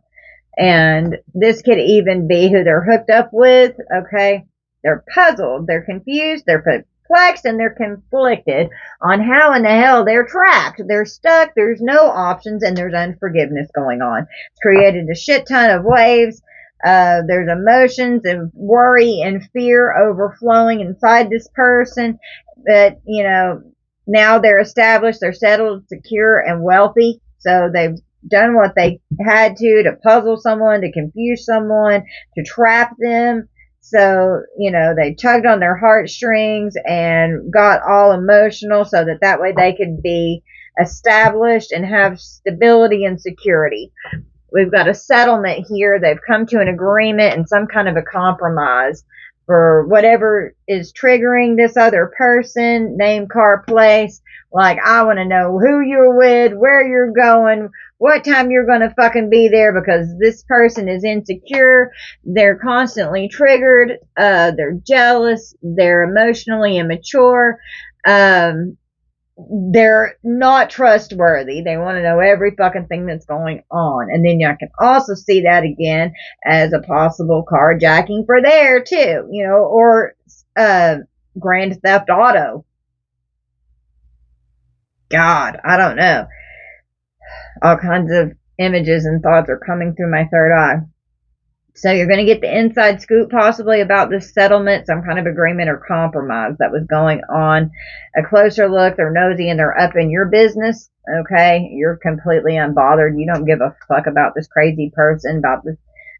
And this could even be who they're hooked up with, okay? They're puzzled, they're confused, they're perplexed, and they're conflicted on how in the hell they're trapped. They're stuck, there's no options, and there's unforgiveness going on. It's created a shit ton of waves. There's emotions of worry and fear overflowing inside this person. But, you know, now they're established, they're settled, secure, and wealthy. So they've done what they had to puzzle someone, to confuse someone, to trap them. So, you know, they tugged on their heartstrings and got all emotional so that way they could be established and have stability and security. We've got a settlement here. They've come to an agreement and some kind of a compromise for whatever is triggering this other person, name, car, place. Like, I want to know who you're with, where you're going, what time you're going to fucking be there, because this person is insecure. They're constantly triggered. They're jealous. They're emotionally immature. They're not trustworthy. They want to know every fucking thing that's going on. And then I can also see that again as a possible carjacking for there too, you know, or Grand Theft Auto. God, I don't know. All kinds of images and thoughts are coming through my third eye. So you're going to get the inside scoop possibly about this settlement, some kind of agreement or compromise that was going on. A closer look, they're nosy and they're up in your business, okay? You're completely unbothered. You don't give a fuck about this crazy person, about this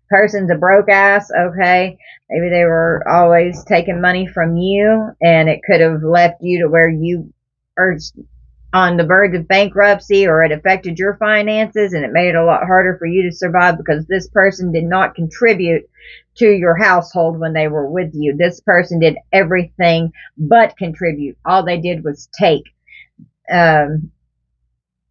person's a broke ass, okay? Maybe they were always taking money from you and it could have left you to where you are on the verge of bankruptcy, or it affected your finances and it made it a lot harder for you to survive because this person did not contribute to your household when they were with you. This person did everything but contribute. All they did was take.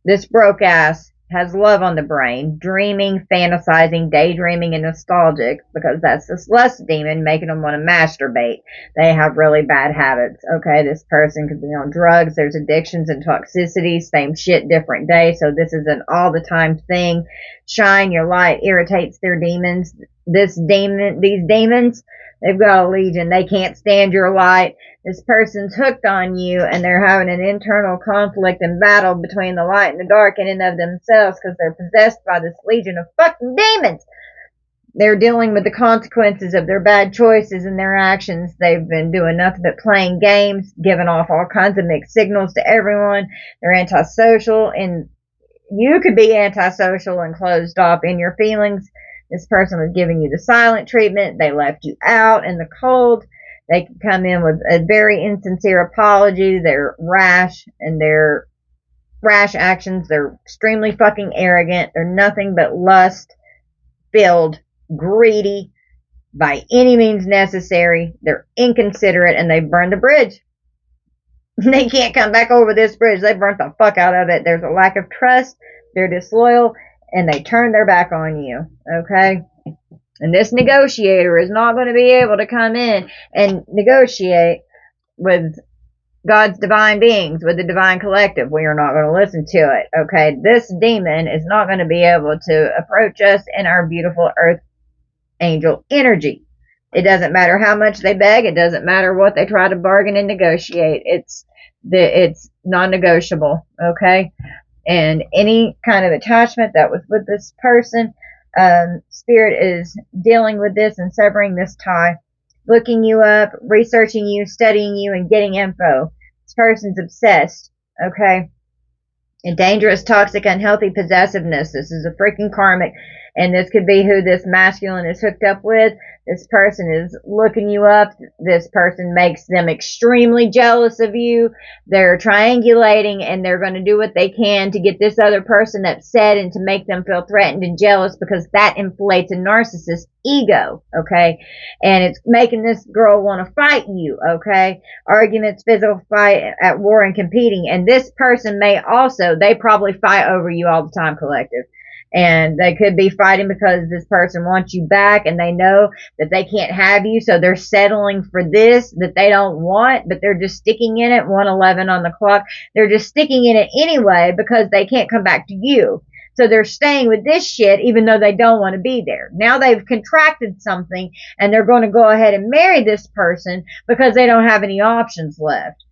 This broke ass has love on the brain, dreaming, fantasizing, daydreaming, and nostalgic, because that's this lust demon making them want to masturbate. They have really bad habits. Okay, this person could be on drugs. There's addictions and toxicity. Same shit, different day. So this is an all the time thing. Shine your light irritates their demons. These demons, they've got a legion. They can't stand your light. This person's hooked on you, and they're having an internal conflict and battle between the light and the dark in and of themselves because they're possessed by this legion of fucking demons. They're dealing with the consequences of their bad choices and their actions. They've been doing nothing but playing games, giving off all kinds of mixed signals to everyone. They're antisocial, and you could be antisocial and closed off in your feelings. This person was giving you the silent treatment. They left you out in the cold. They can come in with a very insincere apology. They're rash and they're rash actions. They're extremely fucking arrogant. They're nothing but lust filled, greedy, by any means necessary. They're inconsiderate, and they burn the bridge. They can't come back over this bridge. They burnt the fuck out of it. There's a lack of trust. They're disloyal, and they turn their back on you. Okay? And this negotiator is not going to be able to come in and negotiate with God's divine beings, with the divine collective. We are not going to listen to it. Okay? This demon is not going to be able to approach us in our beautiful earth angel energy. It doesn't matter how much they beg. It doesn't matter what they try to bargain and negotiate. It's non-negotiable. Okay? And any kind of attachment that was with this person, Spirit is dealing with this and severing this tie, looking you up, researching you, studying you, and getting info. This person's obsessed. Okay? And dangerous, toxic, unhealthy possessiveness. This is a freaking karmic. And this could be who this masculine is hooked up with. This person is looking you up. This person makes them extremely jealous of you. They're triangulating, and they're going to do what they can to get this other person upset and to make them feel threatened and jealous, because that inflates a narcissist's ego, okay? And it's making this girl want to fight you, okay? Arguments, physical fight, at war and competing. And this person may also, they probably fight over you all the time, collective. And they could be fighting because this person wants you back, and they know that they can't have you, so they're settling for this that they don't want, but they're just sticking in it. 1:11 on the clock. They're just sticking in it anyway because they can't come back to you. So they're staying with this shit even though they don't want to be there. Now they've contracted something, and they're going to go ahead and marry this person because they don't have any options left.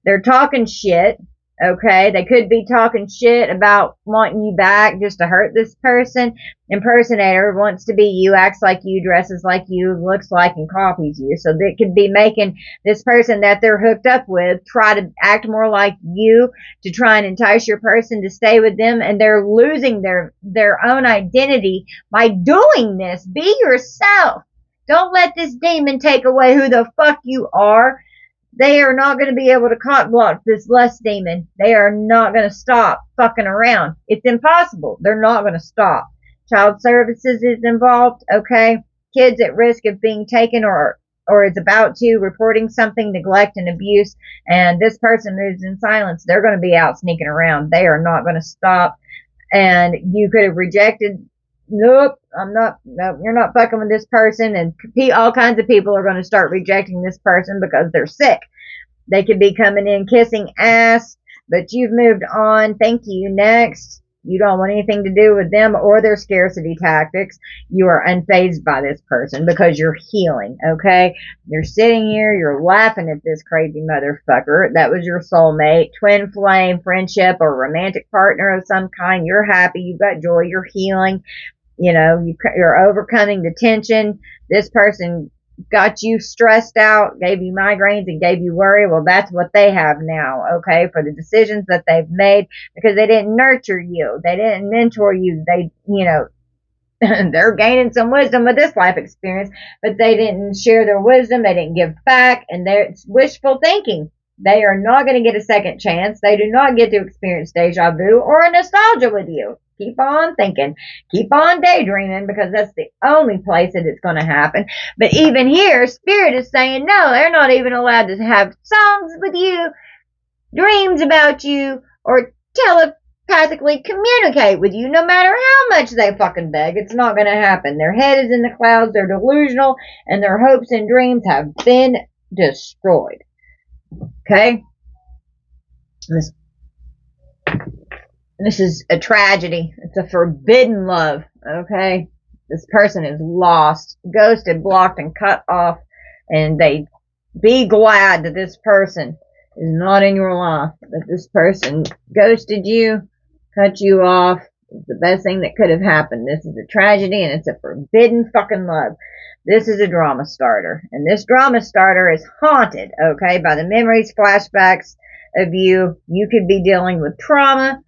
They're talking shit. Okay, they could be talking shit about wanting you back just to hurt this person. Impersonator wants to be you, acts like you, dresses like you, looks like, and copies you. So they could be making this person that they're hooked up with try to act more like you to try and entice your person to stay with them, and they're losing their own identity by doing this. Be yourself. Don't let this demon take away who the fuck you are. They are not going to be able to cock block this lust demon. They are not going to stop fucking around. It's impossible. They're not going to stop. Child services is involved, okay? Kids at risk of being taken or is about to, reporting something, neglect and abuse, and this person moves in silence. They're going to be out sneaking around. They are not going to stop. And you could have rejected, nope, you're not fucking with this person, and all kinds of people are going to start rejecting this person because they're sick. They could be coming in kissing ass, but you've moved on. Thank you. Next. You don't want anything to do with them or their scarcity tactics. You are unfazed by this person because you're healing, okay? You're sitting here, you're laughing at this crazy motherfucker. That was your soulmate, twin flame, friendship, or romantic partner of some kind. You're happy, you've got joy, you're healing. You know, you're overcoming the tension. This person got you stressed out, gave you migraines, and gave you worry. Well, that's what they have now, okay, for the decisions that they've made, because they didn't nurture you. They didn't mentor you. They, they're gaining some wisdom with this life experience, but they didn't share their wisdom. They didn't give back, and it's wishful thinking. They are not going to get a second chance. They do not get to experience deja vu or a nostalgia with you. Keep on thinking. Keep on daydreaming, because that's the only place that it's going to happen. But even here, Spirit is saying, no, they're not even allowed to have songs with you, dreams about you, or telepathically communicate with you, no matter how much they fucking beg. It's not going to happen. Their head is in the clouds. They're delusional, and their hopes and dreams have been destroyed. Okay? This is a tragedy. It's a forbidden love, okay? This person is lost, ghosted, blocked, and cut off, and they be glad that this person is not in your life, that this person ghosted you, cut you off. It's the best thing that could have happened. This is a tragedy, and it's a forbidden fucking love. This is a drama starter, and this drama starter is haunted, okay, by the memories, flashbacks of you. You could be dealing with trauma.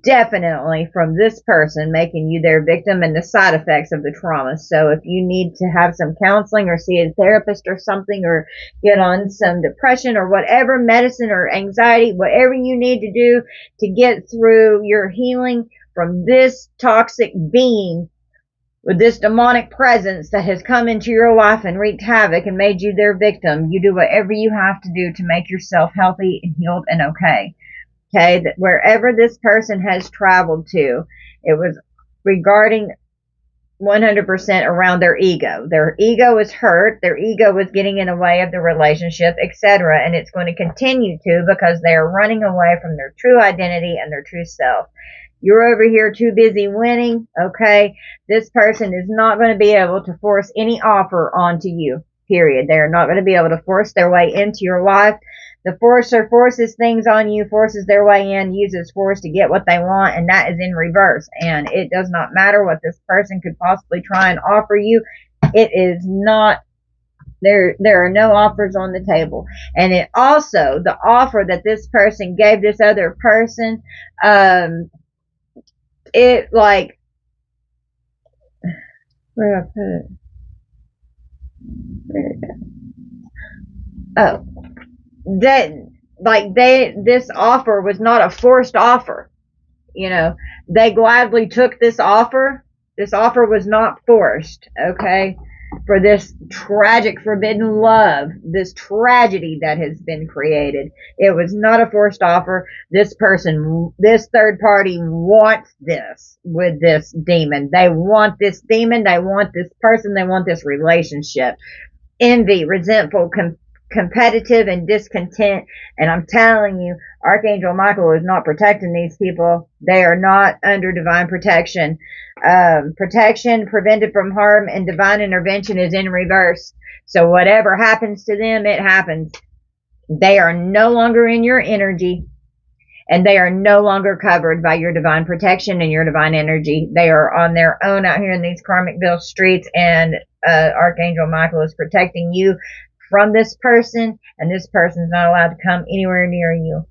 definitely from this person making you their victim and the side effects of the trauma. So if you need to have some counseling or see a therapist or something, or get on some depression or whatever medicine or anxiety, whatever you need to do to get through your healing from this toxic being with this demonic presence that has come into your life and wreaked havoc and made you their victim, you do whatever you have to do to make yourself healthy and healed and okay. Okay, that wherever this person has traveled to, it was regarding 100% around their ego. Their ego is hurt. Their ego is getting in the way of the relationship, etc. And it's going to continue to, because they are running away from their true identity and their true self. You're over here too busy winning, okay? This person is not going to be able to force any offer onto you, period. They are not going to be able to force their way into your life. The forcer forces things on you, forces their way in, uses force to get what they want, and that is in reverse. And it does not matter what this person could possibly try and offer you. It is not, there are no offers on the table. And it also, the offer that this person gave this other person, it like, where did I put it? Where did it go? Oh. This offer was not a forced offer. You know, they gladly took this offer. This offer was not forced, okay? For this tragic forbidden love, this tragedy that has been created. It was not a forced offer. This person, this third party wants this with this demon. They want this demon. They want this person. They want this relationship. Envy, resentful, competitive, and discontent. And I'm telling you, Archangel Michael is not protecting these people. They are not under divine protection. Protection, prevented from harm, and divine intervention is in reverse. So whatever happens to them, it happens. They are no longer in your energy, and they are no longer covered by your divine protection and your divine energy. They are on their own out here in these Karmicville streets, and Archangel Michael is protecting you from this person, and this person's not allowed to come anywhere near you.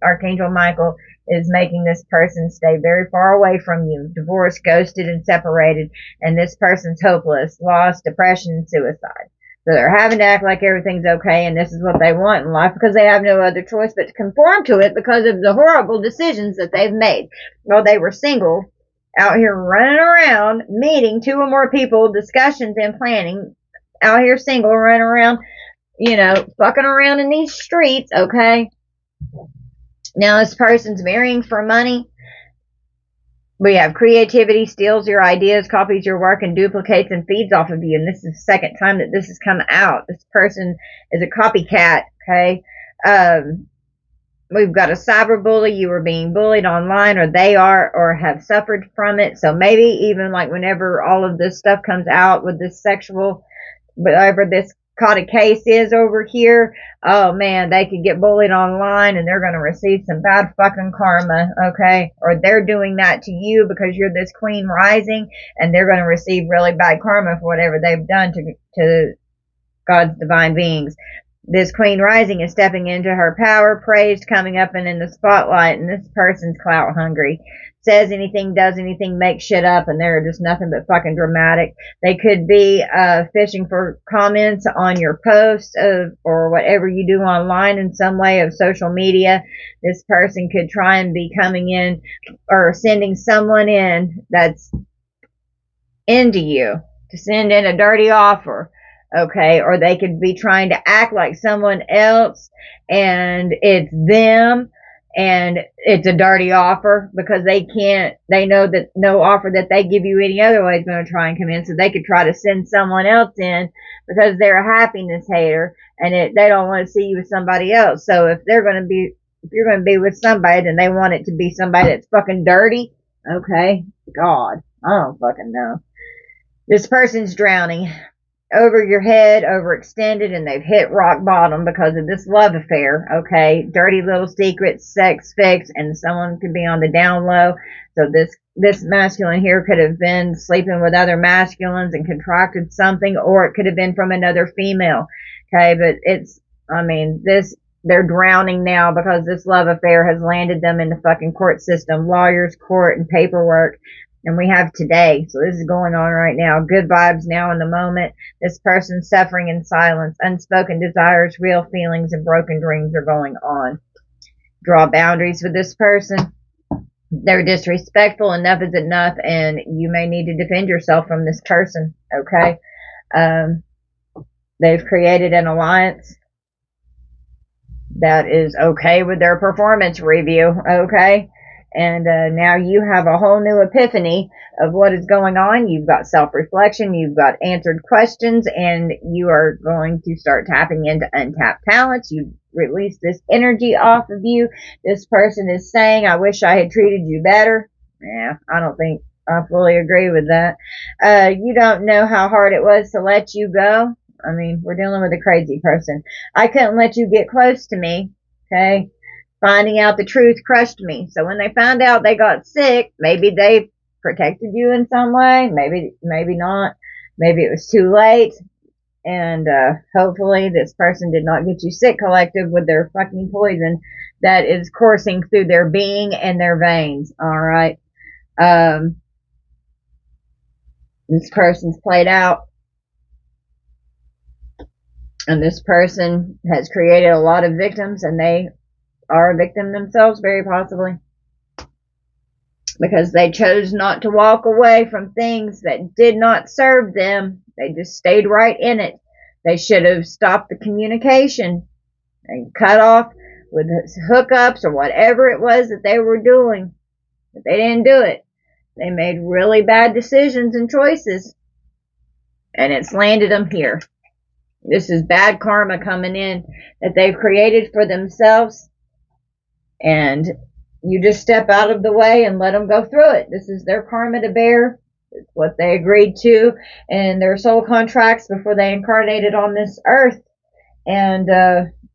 Archangel Michael is making this person stay very far away from you, divorced, ghosted, and separated, and this person's hopeless, lost, depression, and suicide. So they're having to act like everything's okay, and this is what they want in life, because they have no other choice but to conform to it because of the horrible decisions that they've made. While they were single, out here running around, meeting 2 or more people, discussions and planning, out here single, running around, fucking around in these streets, okay? Now this person's marrying for money. We have creativity, steals your ideas, copies your work, and duplicates and feeds off of you. And this is the second time that this has come out. This person is a copycat, okay? We've got a cyberbully. You are being bullied online, or they are, or have suffered from it. So maybe even like whenever all of this stuff comes out with this sexual, whatever this caught a case is over here, oh man, they could get bullied online and they're going to receive some bad fucking karma, okay? Or they're doing that to you because you're this queen rising, and they're going to receive really bad karma for whatever they've done to God's divine beings. This queen rising is stepping into her power, praised, coming up and in the spotlight, and this person's clout hungry. Says anything, does anything, makes shit up, and they're just nothing but fucking dramatic. They could be fishing for comments on your posts or whatever you do online in some way of social media. This person could try and be coming in or sending someone in that's into you to send in a dirty offer. Okay, or they could be trying to act like someone else, and it's them, and it's a dirty offer because they know that no offer that they give you any other way is going to try and come in, so they could try to send someone else in because they're a happiness hater, and they don't want to see you with somebody else. So if you're going to be with somebody, then they want it to be somebody that's fucking dirty. Okay, God, I don't fucking know. This person's drowning. Over your head, overextended, and they've hit rock bottom because of this love affair, okay? Dirty little secrets, sex fix, and someone could be on the down low. So this masculine here could have been sleeping with other masculines and contracted something, or it could have been from another female, okay? But this they're drowning now because this love affair has landed them in the fucking court system, lawyers, court, and paperwork. And we have today. So this is going on right now. Good vibes now in the moment. This person's suffering in silence. Unspoken desires, real feelings, and broken dreams are going on. Draw boundaries with this person. They're disrespectful. Enough is enough. And you may need to defend yourself from this person. Okay? They've created an alliance that is okay with their performance review. Okay? And now you have a whole new epiphany of what is going on. You've got self-reflection, you've got answered questions, and you are going to start tapping into untapped talents. You release this energy off of you. This person is saying, I wish I had treated you better. Yeah, I don't think I fully agree with that. You don't know how hard it was to let you go. I mean, we're dealing with a crazy person. I couldn't let you get close to me. Okay? Finding out the truth crushed me. So when they found out they got sick, maybe they protected you in some way. Maybe not. Maybe it was too late. And hopefully this person did not get you sick, collective, with their fucking poison that is coursing through their being and their veins. Alright. This person's played out. And this person has created a lot of victims, and they are a victim themselves, very possibly, because they chose not to walk away from things that did not serve them. They just stayed right in it. They should have stopped the communication and cut off with hookups or whatever it was that they were doing, but they didn't do it. They made really bad decisions and choices, and it's landed them here. This is bad karma coming in that they've created for themselves. And you just step out of the way and let them go through it. This is their karma to bear. It's what they agreed to in their soul contracts before they incarnated on this earth. And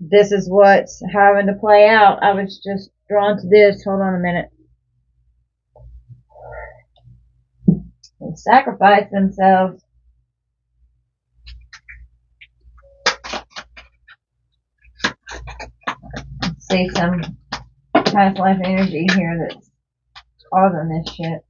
this is what's having to play out. I was just drawn to this. Hold on a minute. They sacrifice themselves. Let's see some past life energy here that's causing this shit.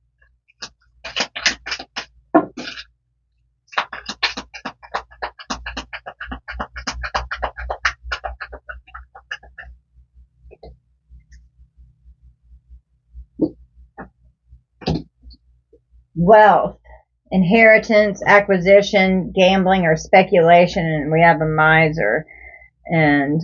Wealth, inheritance, acquisition, gambling, or speculation, and we have a miser, and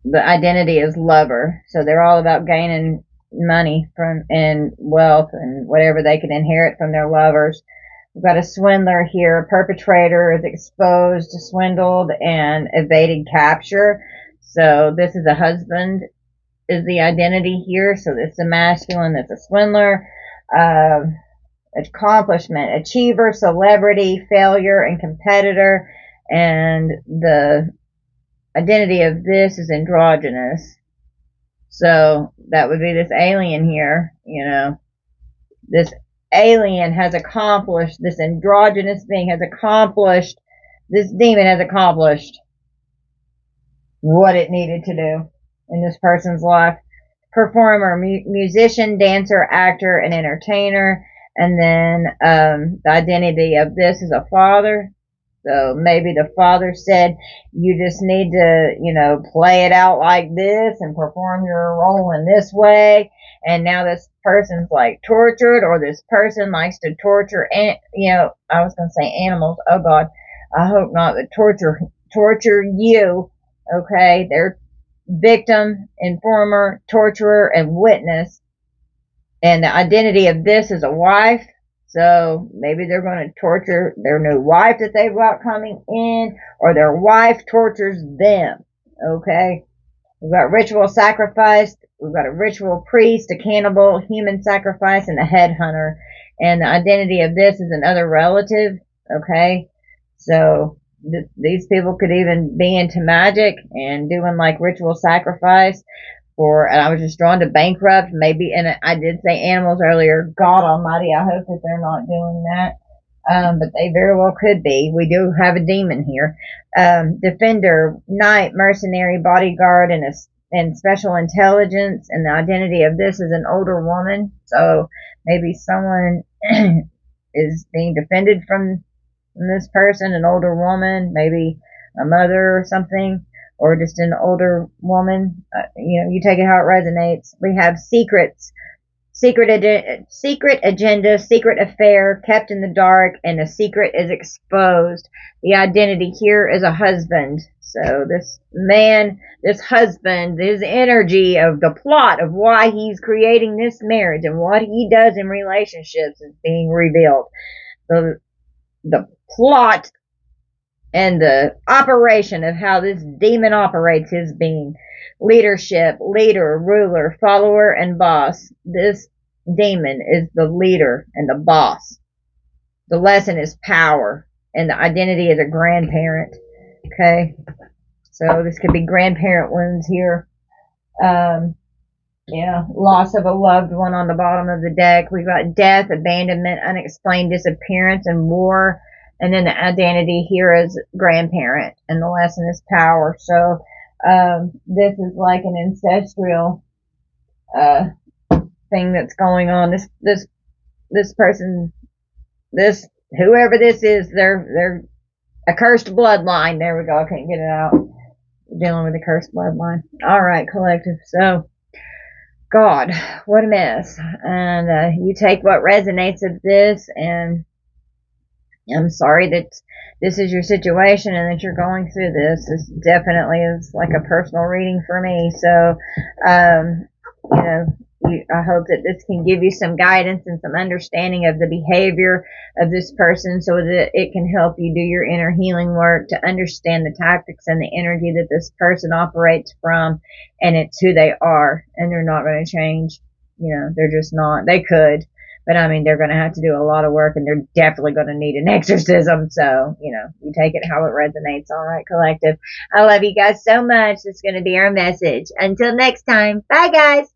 the identity is lover. So they're all about gaining money from and wealth and whatever they can inherit from their lovers. We've got a swindler here. A perpetrator is exposed, swindled, and evaded capture. So this is a husband is the identity here. So this is a masculine that's a swindler. Accomplishment, achiever, celebrity, failure, and competitor. And the identity of this is androgynous. So that would be this alien here, you know. This alien has accomplished, this androgynous being has accomplished, this demon has accomplished what it needed to do in this person's life. Performer, musician, dancer, actor, and entertainer. And then the identity of this is a father. So maybe the father said, you just need to, you know, play it out like this and perform your role in this way. And now this person's like tortured, or this person likes to torture, and you know, I was going to say animals. Oh God, I hope not. But torture you. Okay, they're victim, informer, torturer, and witness. And the identity of this is a wife. So maybe they're going to torture their new wife that they've got coming in, or their wife tortures them. Okay? We've got ritual sacrifice. We've got a ritual priest, a cannibal, human sacrifice, and a headhunter. And the identity of this is another relative. Okay? So these people could even be into magic and doing like ritual sacrifice. And I was just drawn to bankrupt, maybe, and I did say animals earlier. God Almighty, I hope that they're not doing that. But they very well could be. We do have a demon here. Defender, knight, mercenary, bodyguard, and special intelligence. And the identity of this is an older woman. So maybe someone is being defended from this person, an older woman, maybe a mother or something, or just an older woman. You take it how it resonates. We have secrets, secret agenda, secret affair, kept in the dark, and a secret is exposed. The identity here is a husband. So this man, this husband, his energy of the plot of why he's creating this marriage and what he does in relationships is being revealed. The plot and the operation of how this demon operates his being. Leadership, leader, ruler, follower, and boss. This demon is the leader and the boss. The lesson is power, and the identity is a grandparent. Okay, so this could be grandparent wounds here. Loss of a loved one on the bottom of the deck. We've got death, abandonment, unexplained disappearance, and war. And then the identity here is grandparent, and the lesson is power. So this is like an ancestral thing that's going on. This person, this whoever this is, they're a cursed bloodline. There we go. I can't get it out. Dealing with a cursed bloodline. All right, collective. So, God, what a mess. And you take what resonates of this, and I'm sorry that this is your situation and that you're going through this. This definitely is like a personal reading for me. So, I hope that this can give you some guidance and some understanding of the behavior of this person so that it can help you do your inner healing work to understand the tactics and the energy that this person operates from, and it's who they are, and they're not going to change. They're just not. They could, but I mean, they're going to have to do a lot of work, and they're definitely going to need an exorcism. So, you take it how it resonates. All right, collective. I love you guys so much. It's going to be our message. Until next time. Bye, guys.